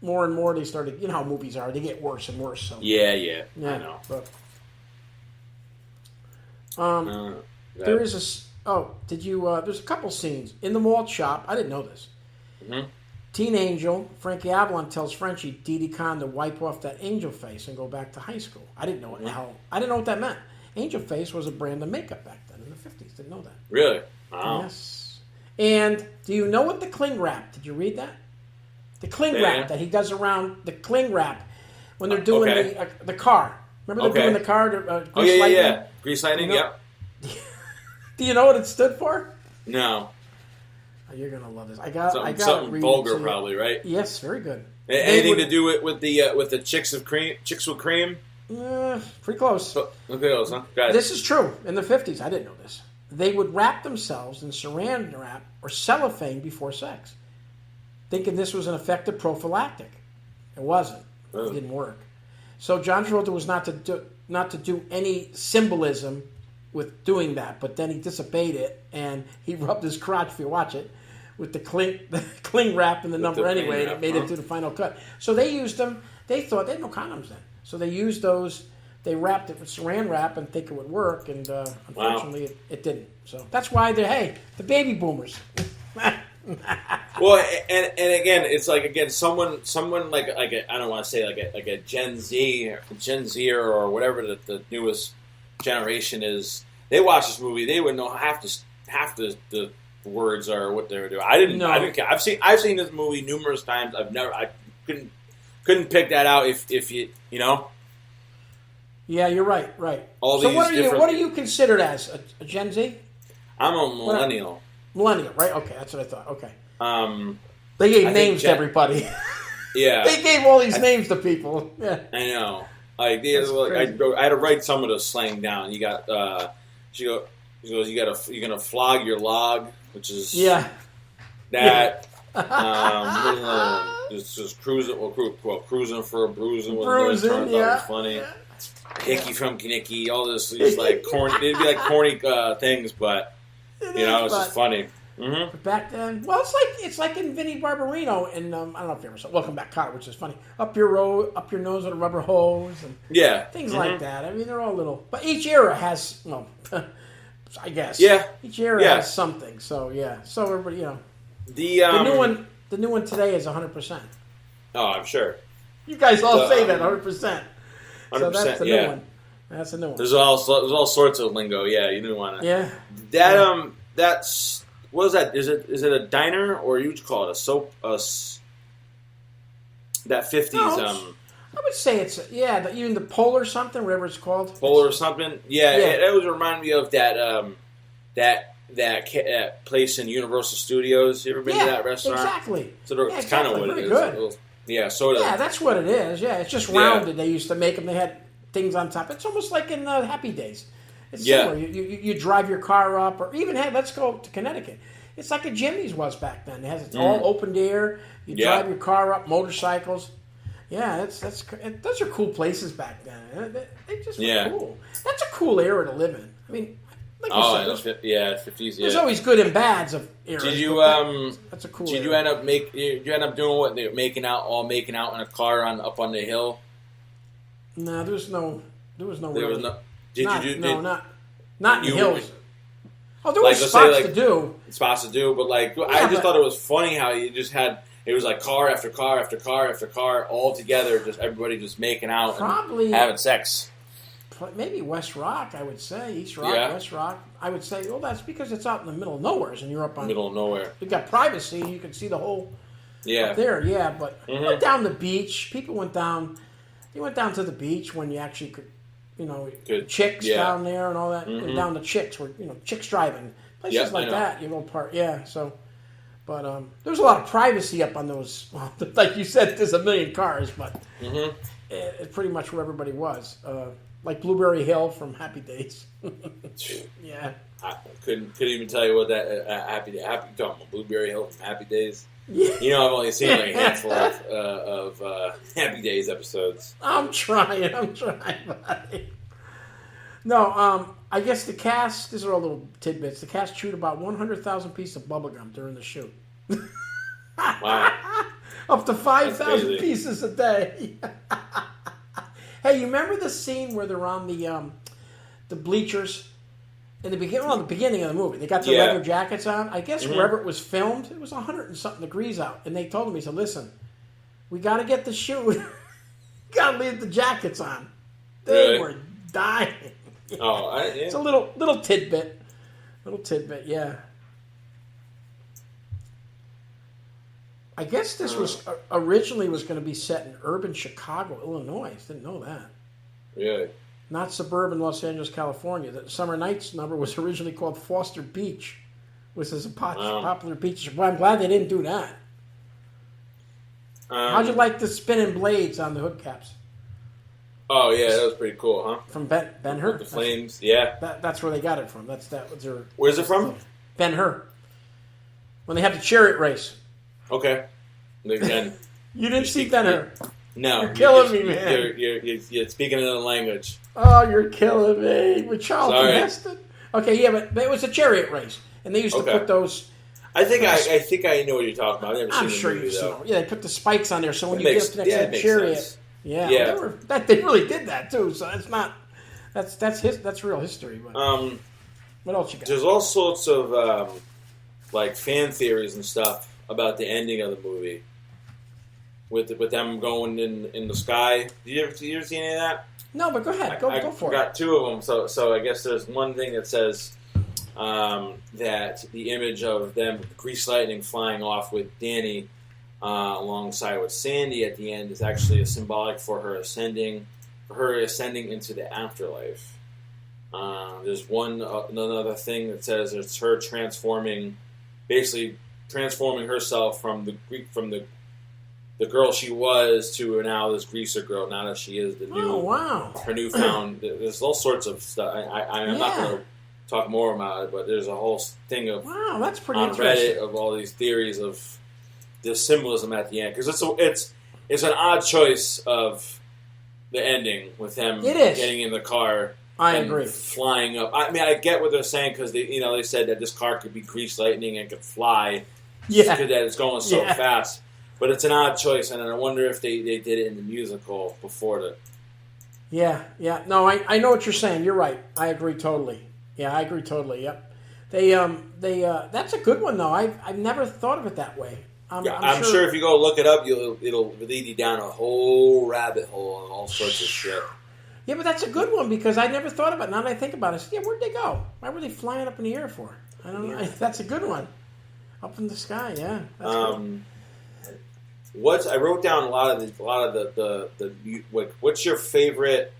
more and more, they started. You know how movies are; they get worse and worse. So yeah, I know. But, there is did you? There's a couple scenes in the malt shop. I didn't know this. Mm-hmm. Teen Angel, Frankie Avalon tells Frenchie Didi Khan to wipe off that angel face and go back to high school. I didn't know what that meant. Angel face was a brand of makeup back then in the 50s. Didn't know that. Really? Wow. Yes. And do you know what the cling wrap? Did you read that? The cling wrap that he does around the cling wrap when they're doing the car. Remember they're doing the car? Grease Lightning? Yeah. Grease Lightning, yep. Do you know what it stood for? No. Oh, you're gonna love this. I got something vulgar, probably, right? Yes, very good. Anything to do with the chicks with cream? Pretty close. Pretty close, huh? This is true. In the 50s, I didn't know this. They would wrap themselves in saran wrap or cellophane before sex, thinking this was an effective prophylactic. It wasn't. It didn't work. So John Travolta was not to do any symbolism with doing that, but then he disobeyed it and he rubbed his crotch, if you watch it, with the cling wrap and the number anyway, and it made it to the final cut. So they used them. They thought they had no condoms then, so they used those. They wrapped it with saran wrap and think it would work, and unfortunately, it didn't. So that's why the baby boomers. Well, and again, it's someone like I don't want to say like a Gen Z or whatever the newest generation is. They watch this movie, they would know half the words are what they were doing. I didn't care. I've seen this movie numerous times. I couldn't pick that out if you know. Yeah, you're right. So what are you considered as a Gen Z? I'm a millennial. Millennial, right? Okay, that's what I thought. Okay. They gave names to everybody. Yeah. They gave all these names to people. Yeah. I know. I had to write some of the slang down. You got she goes, you're gonna flog your log, which is that. Just cruising. Cruising for a bruising. Bruising, yeah. Funny. Yeah. Hickey from Knicky. All this is like corny. It'd be like corny things, but it's just funny. Mm-hmm. But back then, well, it's like in Vinnie Barbarino and I don't know if you ever saw Welcome Back, Kotter, which is funny. Up your nose with a rubber hose and things like that. I mean, they're all little, but each era has I guess. Yeah. Each area has something. So yeah. So everybody, the new one today is 100%. Oh, I'm sure. You guys all say that 100%. 100%. So that's the new one. That's a new one. There's all sorts of lingo. Yeah, you didn't want to. Yeah. That's what is that? Is it a diner or you would call it a soap? That 50s. I would say it's even the Pole or something, whatever it's called. Pole or something. Yeah, it always remind me of that that place in Universal Studios. You ever been to that restaurant? Exactly. So it's kind of what it is. Good. Yeah, sort of. Yeah, that's what it is. Yeah, it's just rounded. They used to make them. They had things on top. It's almost like in Happy Days. It's similar. You drive your car up, or even let's go to Connecticut. It's like a Jimmy's was back then. It has all open air. You drive your car up, motorcycles. Yeah, those are cool places back then. They just were cool. That's a cool era to live in. I mean, like you said, 50s. There's always good and bads of eras. Did you that's a cool. Did era. you end up doing what they were making out in a car up on the hill? No, there was no. There was no. Not in the hills. Oh, there was spots to do. But I just thought it was funny how you just had. It was like car after car after car after car, all together, just everybody just making out and having sex. Maybe West Rock, I would say. East Rock, West Rock. I would say, well, that's because it's out in the middle of nowhere, and you're up on... Middle of nowhere. You've got privacy, you can see the whole... Up there, but went down the beach. People went down... They went down to the beach when you actually could... Chicks down there and all that. Mm-hmm. Down the Chicks, where, Chicks driving. Places like that, you go part... Yeah, so... But there was a lot of privacy up on those. Well, like you said, there's a million cars, but it's pretty much where everybody was. Like Blueberry Hill from Happy Days. Yeah. I couldn't even tell you what that Happy talking about Blueberry Hill from Happy Days. Yeah. I've only seen like a handful of Happy Days episodes. I'm trying, buddy. No, I guess the cast, these are all little tidbits, the cast chewed about 100,000 pieces of bubblegum during the shoot. Wow. Up to 5,000 pieces a day. Hey, you remember the scene where they're on the bleachers in the beginning of the movie? They got their leather jackets on. I guess wherever it was filmed, it was 100 and something degrees out. And they told them, he said, listen, we got to get the shoot. Got to leave the jackets on. They were dying. Oh, it's a little tidbit. Yeah. I guess this was originally going to be set in urban Chicago, Illinois. I didn't know that. Really? Not suburban Los Angeles, California. The Summer Nights number was originally called Foster Beach, which is a popular beach. Well, I'm glad they didn't do that. How'd you like the spinning blades on the hood caps? Oh yeah, that was pretty cool, huh? From Ben-Hur. The flames, yeah. That's where they got it from. That was their. Where's it from? Ben-Hur. When they have the chariot race. Okay. Again, you didn't see Ben-Hur. No, you're killing me, man. You're speaking another language. Oh, you're killing me with Charlton Heston. Okay, yeah, but it was a chariot race, and they used to put those. I think I know what you're talking about. I've never seen the movie, though. Yeah, they put the spikes on there, so when you get up to the next chariot. Sense. Yeah. They really did that too. So that's not that's real history. But what else you got? There's all sorts of fan theories and stuff about the ending of the movie, with them going in the sky. Did you ever see any of that? No, but go ahead. Go for it. I got two of them. So I guess there's one thing that says that the image of them Grease Lightning flying off with Danny. Alongside with Sandy at the end is actually a symbolic for her ascending into the afterlife. There's another thing that says it's her transforming herself from the girl she was to now this greaser girl. Now that she is the new, her newfound. There's all sorts of stuff. I'm not going to talk more about it, but there's a whole thing of that's pretty on interesting. Reddit of all these theories of the symbolism at the end, because it's an odd choice of the ending with them getting in the car. I agree. Flying up. I mean, I get what they're saying because they said that this car could be Grease Lightning and could fly. Yeah, because it's going so fast. But it's an odd choice, and I wonder if they did it in the musical before the. Yeah. No, I know what you're saying. You're right. I agree totally. Yeah, I agree totally. Yep. They that's a good one though. I've never thought of it that way. I'm sure if you go look it up, it'll lead you down a whole rabbit hole and all sorts of shit. Yeah, but that's a good one because I never thought about it. Now that I think about it, yeah, where'd they go? Why were they flying up in the air for? I don't know. That's a good one. Up in the sky, yeah. That's I wrote down a lot of the what's your favorite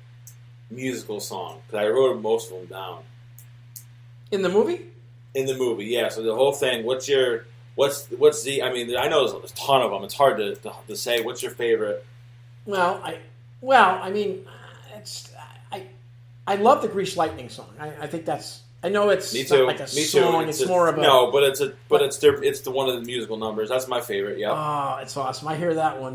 musical song? Because I wrote most of them down. In the movie? In the movie, yeah. So the whole thing. What's the? I mean, I know there's a ton of them. It's hard to say. What's your favorite? I love the Grease Lightning song. I think that's. I know it's Me too. not like a song. It's more of a it's the one of the musical numbers. That's my favorite. Yeah. Oh, it's awesome. I hear that one.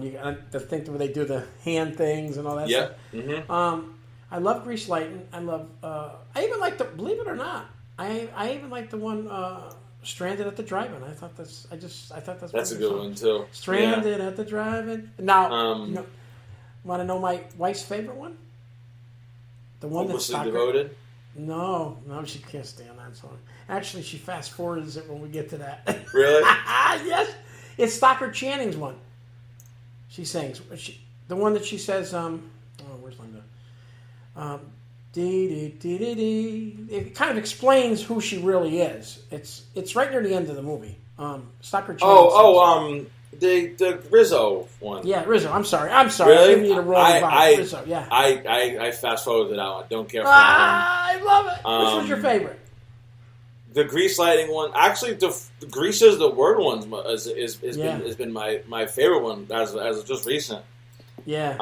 The thing where they do the hand things and all that stuff. Mm-hmm. I love Grease Lightning. I love. I even like the. Believe it or not, I even like the one. Stranded at the Drive-In. I thought that's. That's a good one too. Stranded at the Drive-In. Now, want to know my wife's favorite one? The one that's Devoted. No, she can't stand that song. Actually, she fast forwards it when we get to that. Really? Yes, it's Stockard Channing's one. She sings the one that she says. Where's Linda? Dee dee dee dee dee. It kind of explains who she really is. It's right near the end of the movie. Stockard Channing. The Rizzo one. Yeah, Rizzo. I'm sorry. Really? I need a wrong Rizzo. Yeah. I fast forwarded it out. I don't care for that one. I love it. Which was your favorite? The Grease Lightning one. Actually, the Grease is the Word one has been my favorite one as of just recent. Yeah.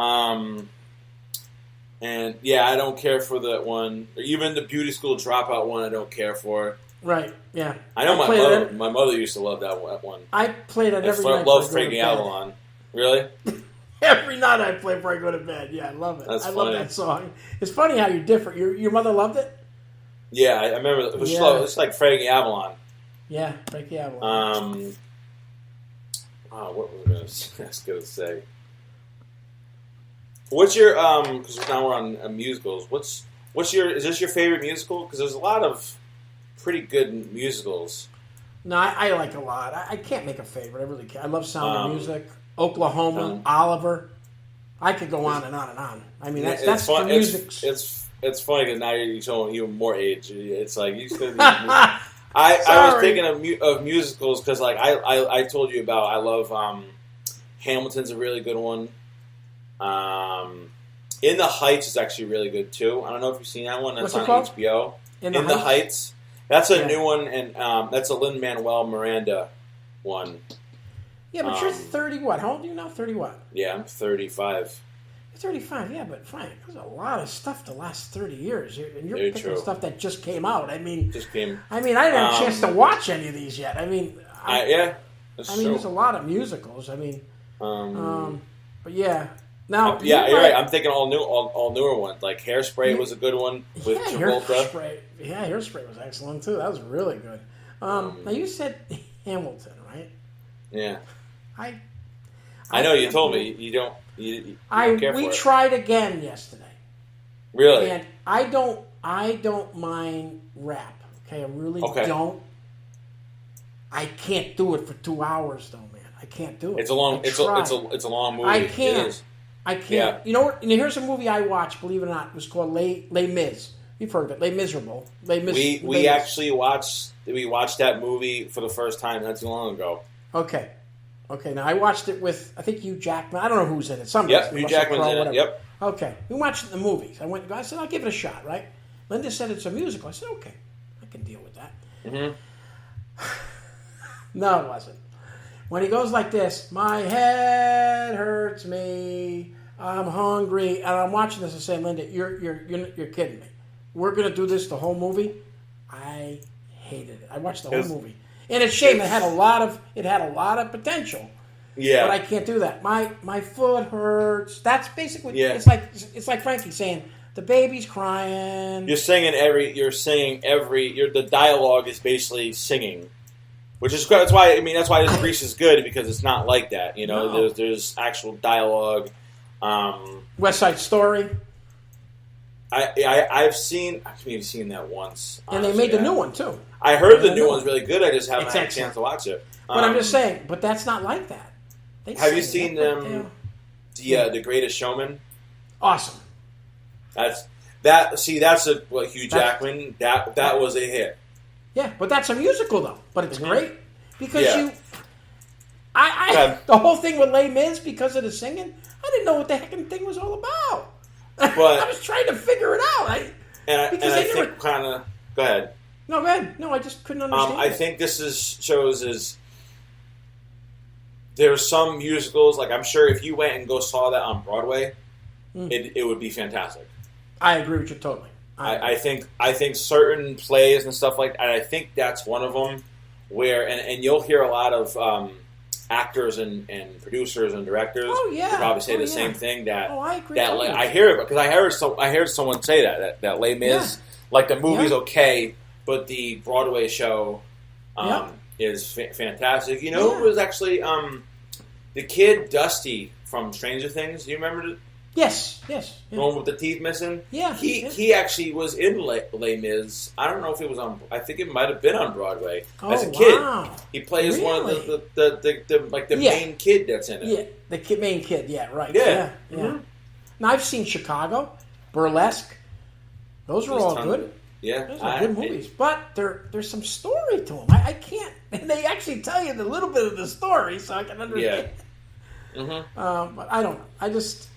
And yeah, I don't care for that one. Even the Beauty School Dropout one, I don't care for. Right. Yeah. I know my mother used to love that one. I played it every night. I love Frankie Avalon. Really? Every night I play before I go to bed. Yeah, I love it. That's funny. Love that song. It's funny how you're different. Your mother loved it? Yeah, I remember. It was slow. It's like Frankie Avalon. Yeah, Frankie Avalon. What was I going to say? What's your because now we're on musicals. Is this your favorite musical? Because there's a lot of pretty good musicals. No, I like a lot. I can't make a favorite. I really can't. I love Sound of Music, Oklahoma, Oliver. I could go on and on and on. I mean, that's fun. The music. It's funny because now you're showing even more age. It's like you said. I was thinking of musicals because like I told you about. I love Hamilton's a really good one. In the Heights is actually really good too. I don't know if you've seen that one. That's on HBO. In the Heights. That's a new one, and that's a Lin-Manuel Miranda one. Yeah, but you're 30 what? How old are you now? 30 what? Yeah, I'm 35. You're 35, yeah, but fine. There's a lot of stuff the last 30 years. And you're Very picking true. Stuff that just came out. I mean, just came. I didn't have a chance to watch any of these yet. I mean, there's a lot of musicals. I mean, but yeah. Now, you're right. I'm thinking all newer ones. Like Hairspray was a good one with Travolta. Hairspray was excellent too. That was really good. Now you said Hamilton, right? Yeah. I know you told me you don't. You don't care for it. We tried again yesterday. Really? And I don't mind rap. Okay, I really don't. I can't do it for 2 hours though, man. I can't do it. It's a long movie. I can't. It is. I can't. Yeah. You know what? Here's a movie I watched. Believe it or not, it was called Les Mis. You've heard of it? Les Miserables. We actually watched that movie for the first time not too long ago. Okay. Now I watched it with I think Hugh Jackman. I don't know who's in it. Hugh Jackman's in it. Yep. Okay. We watched it in the movies. I said I'll give it a shot. Right. Linda said it's a musical. I said okay, I can deal with that. Mm-hmm. No, it wasn't. When he goes like this, my head hurts me, I'm hungry, and I'm watching this and saying, Linda, you're kidding me. We're gonna do this the whole movie. I hated it. I watched the whole movie, and it's a shame. It had a lot of potential. Yeah, but I can't do that. My foot hurts. That's basically it's like Frankie saying the baby's crying. The dialogue is basically singing. Which is that's why this Grease is good because it's not like that. You know, No. there's actual dialogue. West Side Story. I've maybe seen that once. And they made the new one, too. I heard the new one's really good. I just haven't had a chance to watch it. But I'm just saying, but that's not like that. Have you seen The Greatest Showman? Awesome. That's Hugh Jackman. That was a hit. Yeah, but that's a musical though. But it's great because the whole thing with Les Mis because of the singing. I didn't know what the heckin' thing was all about. But I was trying to figure it out. I think kind of. Go ahead. No, go ahead. No, I just couldn't understand. I think this shows there's some musicals, like I'm sure if you went and saw that on Broadway, it would be fantastic. I agree with you totally. I think certain plays and stuff like that, I think that's one of them where, and you'll hear a lot of actors and producers and directors probably say the same thing I agree. I hear it because I heard someone say that Les Mis, like the movie's okay, but the Broadway show is fantastic. You know who was actually the kid Dusty from Stranger Things? Do you remember? Yes. The one with the teeth missing? Yeah. He actually was in Les Mis. I don't know if it was on. I think it might have been on Broadway as a kid. Wow. He plays one of the main kid that's in it. Yeah, the main kid. Yeah, right. Yeah. Mm-hmm. Now I've seen Chicago, Burlesque. Those are all good. Yeah, those are good movies. But there's some story to them. I can't. And they actually tell you a little bit of the story, so I can understand. Yeah. Mm-hmm. But I don't know.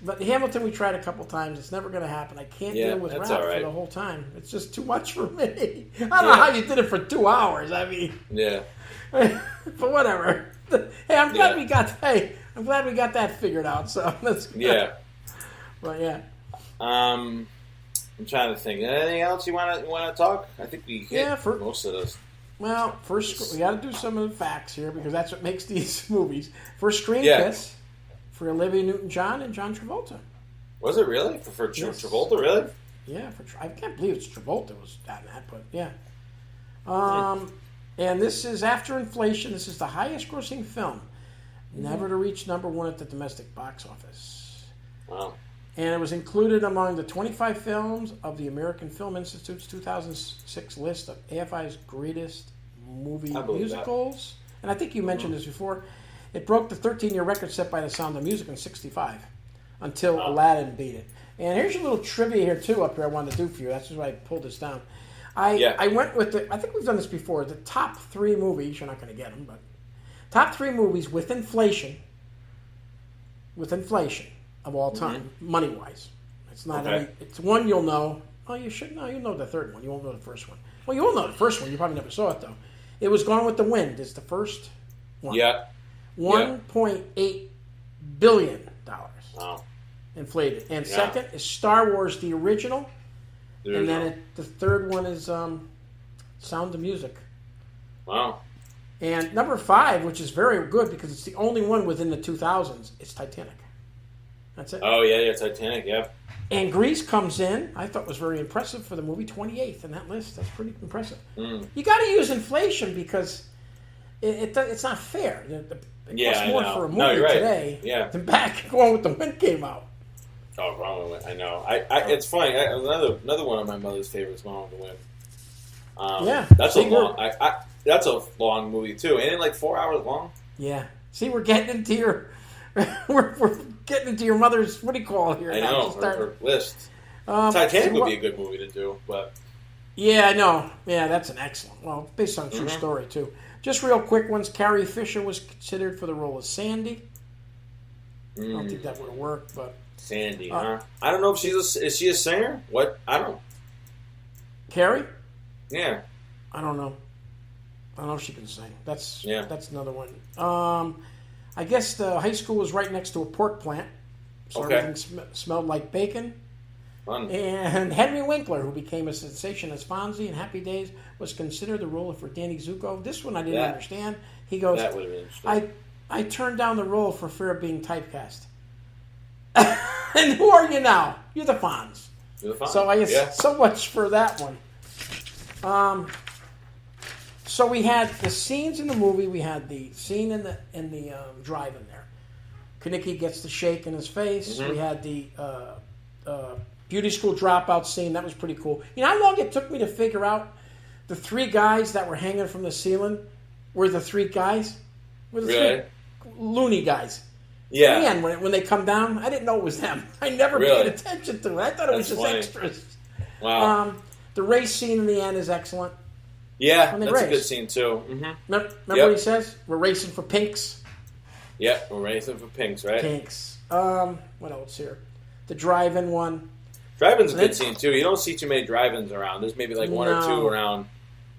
But Hamilton we tried a couple times. It's never going to happen. I can't deal with rap for the whole time. It's just too much for me. I don't know how you did it for 2 hours. I mean, but whatever. Hey, I'm glad we got. Hey, I'm glad we got that figured out. So that's good. Yeah. But yeah. I'm trying to think. Anything else you want to talk? I think we hit most of this. Well, first we got to do some of the facts here because that's what makes these movies. First screen kiss for Olivia Newton-John and John Travolta. Was it really for Travolta? Really? Yeah, I can't believe it's Travolta was on that, but yeah. And this is after inflation. This is the highest-grossing film, never to reach number one at the domestic box office. Wow. And it was included among the 25 films of the American Film Institute's 2006 list of AFI's greatest movie musicals. And I think you mentioned this before. It broke the 13-year record set by The Sound of Music in '65 until Aladdin beat it. And here's a little trivia here, too, up here I wanted to do for you. That's why I pulled this down. I went with I think we've done this before, the top 3 movies. You're not going to get them, but top 3 movies with inflation of all time, money-wise. It's not it's one you'll know. Oh, you should know. You'll know the third one. You won't know the first one. Well, you will know the first one. You probably never saw it, though. It was Gone with the Wind is the first one. Yeah. $1.8 billion. Wow. Inflated. And second is Star Wars, the original. And then the third one is Sound of Music. Wow. And number 5, which is very good because it's the only one within the 2000s, is Titanic. That's it. Oh, yeah, Titanic, yeah. And Grease comes in, I thought was very impressive for the movie, 28th in that list. That's pretty impressive. You got to use inflation because it's not fair. It costs more for a movie today than back when with the Wind came out. Oh, Gone with the Wind, I know. It's funny. Another one of my mother's favorites, Gone with the Wind. That's that's a long movie too. Ain't it like 4 hours long? Yeah. See, we're getting into your we're getting into your mother's what do you call it here? I know her list. Titanic would be a good movie to do, but yeah, I know. Yeah, that's an excellent. Well, based on a true story too. Just real quick ones. Carrie Fisher was considered for the role of Sandy. I don't think that would work, but Sandy, huh? I don't know if is she a singer? What? I don't. Carrie? Yeah. I don't know. I don't know if she can sing. That's another one. I guess the high school was right next to a pork plant, so everything smelled like bacon. Fun. And Henry Winkler, who became a sensation as Fonzie in Happy Days, was considered the role for Danny Zuko. This one I didn't understand. He goes, that would have been interesting. I turned down the role for fear of being typecast. And who are you now? You're the Fonz. You're the Fonz. So I guess so much for that one. So we had the scenes in the movie. We had the scene in the drive-in there. Kenickie gets the shake in his face. We had the beauty school dropout scene. That was pretty cool. You know how long it took me to figure out the 3 guys that were hanging from the ceiling were the 3 guys? Were the really? 3 loony guys. Yeah. Man, when they come down, I didn't know it was them. I never paid attention to it. I thought it was just funny. extras. Wow. The race scene in the end is excellent. Yeah, that's a good scene too. Mm-hmm. Remember what he says? We're racing for pinks. Yep, we're racing for pinks, right? Pinks. What else here? The drive-in one. Drive-in's a good scene too. You don't see too many drive-ins around. There's maybe like 1 or 2 around.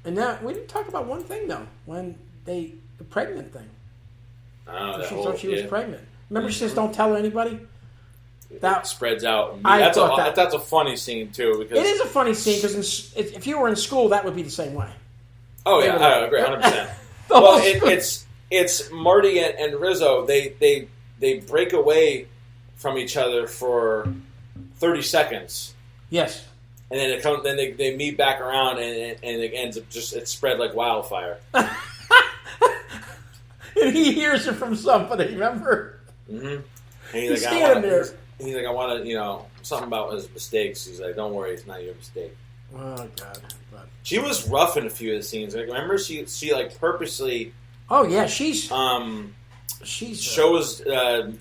And now we didn't talk about one thing though. When the pregnant thing. Oh, she thought she was pregnant. Remember, she says, "Don't tell anybody." That spreads out. That's a funny scene too. Because it is a funny scene because if you were in school, that would be the same way. Oh yeah, I agree, 100%. Well, it's Marty and Rizzo. They break away from each other for 30 seconds. Yes. And then they meet back around, and it ends up it's spread like wildfire. And he hears it from somebody. Remember? Mm-hmm. He's standing there. He's like, I want to, something about his mistakes. He's like, don't worry, it's not your mistake. Oh God! But she was rough in a few of the scenes. Like, remember, she like purposely. Oh yeah, she's shows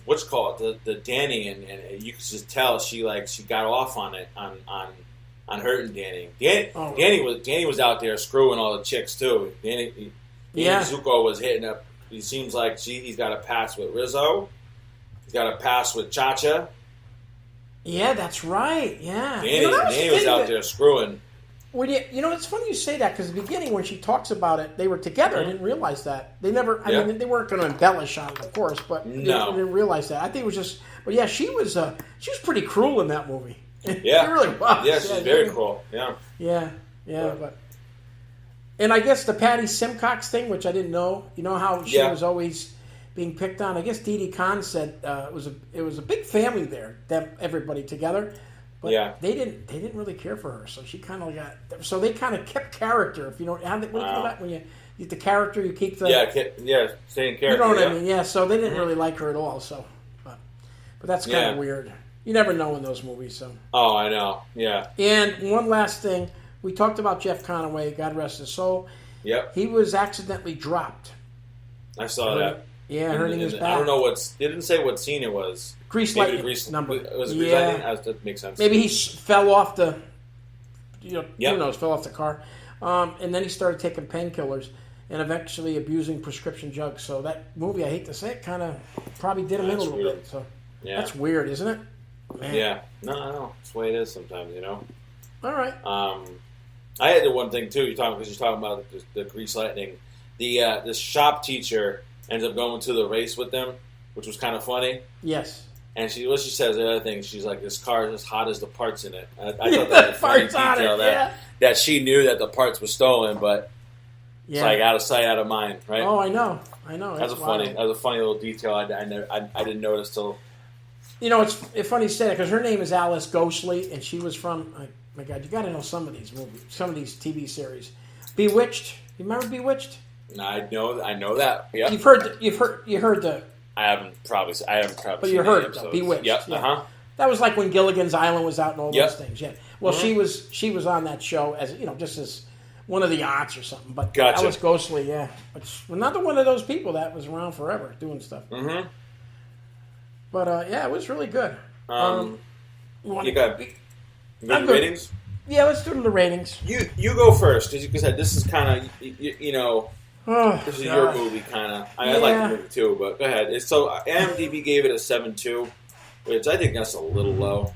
what's called the Danny, and you can just tell she got off on it on hurting Danny. Danny was out there screwing all the chicks too. Danny Zuko was hitting up. He seems like he's got a pass with Rizzo. He's got a pass with Cha-Cha. Yeah, that's right. Yeah, Danny was out there screwing. When it's funny you say that because at the beginning when she talks about it, they were together. Mm-hmm. I didn't realize that they never. I mean, they weren't going to embellish on it, of course, but I didn't realize that. I think it was just. But yeah, she was pretty cruel in that movie. Yeah, she really was. Yeah, she's very cruel. Yeah. Yeah, but. And I guess the Patty Simcox thing, which I didn't know. You know how she was always being picked on. I guess Didi Khan said it was a big family there, everybody together. But they didn't really care for her, so she kind of got. So they kind of kept character. If you don't, what do you call that when you get the character, you keep the same character. You know what I mean? Yeah. So they didn't really like her at all. So, but that's kind of weird. You never know in those movies. So. Oh, I know. Yeah. And one last thing. We talked about Jeff Conaway, God rest his soul. Yep. He was accidentally dropped. I saw that. Yeah, hurting his back. I don't know it didn't say what scene it was. Grease lightning number. Was it grease lightning? That makes sense. Maybe he fell off the, who knows, fell off the car. And then he started taking painkillers and eventually abusing prescription drugs. So that movie, I hate to say it, kind of probably did him in a little bit. So that's weird, isn't it? Man. Yeah. No. That's the way it is sometimes, All right. I had the one thing too. You're talking about the grease lightning. The shop teacher ends up going to the race with them, which was kind of funny. Yes. And she says the other thing. She's like, "This car is as hot as the parts in it." I thought that was a funny detail that she knew that the parts were stolen, but it's like out of sight, out of mind, right? Oh, I know. That's a funny little detail. I didn't notice till. It's funny you say that because her name is Alice Ghostly, and she was from. My God, you got to know some of these movies, some of these TV series. Bewitched. You remember Bewitched? No, I know that. Yeah. You heard the. I haven't probably. But you heard it though. Bewitched. Yep. Yeah. Uh-huh. That was like when Gilligan's Island was out and all those things. Yeah. Well, she was on that show as just as one of the aunts or something. But Alice Ghostly, yeah. But another one of those people that was around forever doing stuff. Mm-hmm. But it was really good. You got. Good ratings? Yeah, let's do the ratings. You go first, because you said this is kind of, this is your movie, kind of. I like the movie too, but go ahead. So IMDb gave it a 7.2, which I think that's a little low.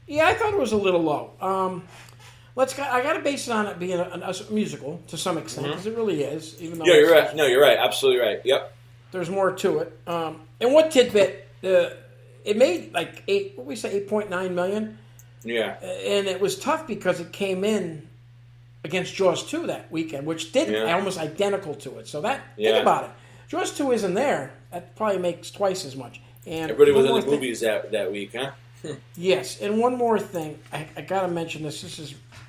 Yeah, I thought it was a little low. I got to base it on it being a musical to some extent, because it really is. Even though you're right. No, you're right. Absolutely right. Yep. There's more to it. And what tidbit? It made like 8.9 million. Yeah. And it was tough because it came in against Jaws 2 that weekend, which did almost identical to it. So think about it. Jaws 2 isn't there. That probably makes twice as much. And everybody was in the movies that week, huh? Yes. And one more thing. I got to mention this.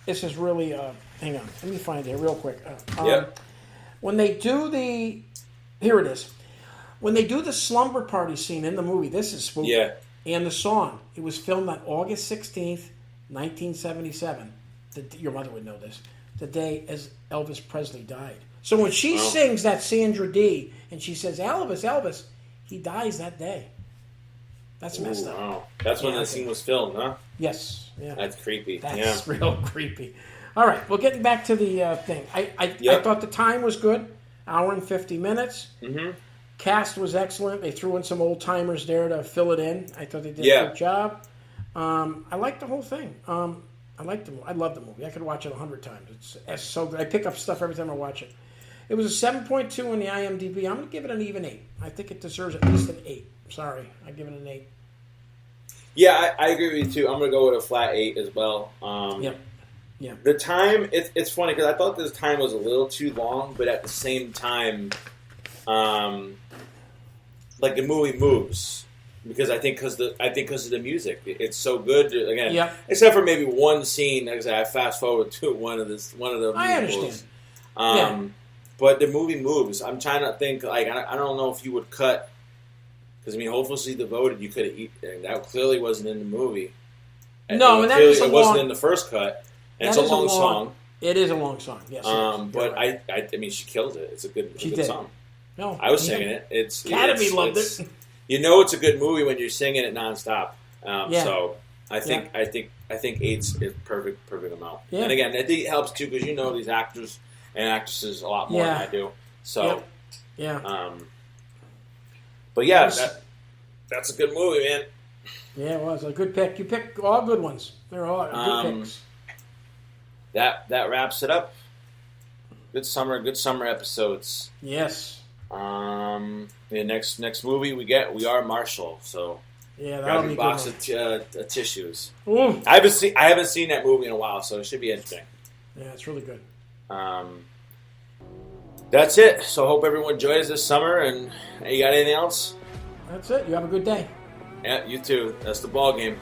This is really, hang on. Let me find it real quick. When they do here it is. When they do the slumber party scene in the movie, this is spooky. Yeah. And the song, it was filmed on August 16th, 1977. Your mother would know this. The day as Elvis Presley died. So when she sings that Sandra Dee and she says, Elvis, he dies that day. That's messed up. Wow. That's when that scene was filmed, huh? Yes. Yeah. That's creepy. That's real creepy. All right. Well, getting back to the thing. I thought the time was good. Hour and 50 minutes. Mm-hmm. Cast was excellent. They threw in some old timers there to fill it in. I thought they did a good job. I liked the whole thing. I liked the movie. I love the movie. I could watch it 100 times. It's so good. I pick up stuff every time I watch it. It was a 7.2 on the IMDb. I'm going to give it an even 8. I think it deserves at least an 8. Sorry. I give it an 8. Yeah, I agree with you, too. I'm going to go with a flat 8 as well. Yeah. The time, it's funny because I thought this time was a little too long, but at the same time, like the movie moves. Because I think because of the music, it's so good. Again, except for maybe one scene. Like I said, I fast forward to one of the. I understand. But the movie moves. I'm trying to think. Like I don't know if you would cut. Because I mean, Hopelessly Devoted, you could have eaten. That clearly wasn't in the movie. No, and that is it wasn't in the first cut. And it's a long song. It is a long song. Yes. But I mean, she kills it. It's a good song. No, I was singing it. Academy loved it. You know it's a good movie when you're singing it nonstop. So I think 8's is perfect amount. Yeah. And again, I think it helps too because you know these actors and actresses a lot more than I do. So but yeah, that's a good movie, man. Yeah, it was a good pick. You picked all good ones. They're all good picks. That wraps it up. Good summer episodes. Yes. The next movie we are Marshall, so that'll be a box of tissues. Ooh. I haven't seen that movie in a while, so it should be interesting. Yeah, it's really good. That's it. So hope everyone enjoys this summer. And you got anything else? That's it. You have a good day. Yeah, you too. That's the ball game.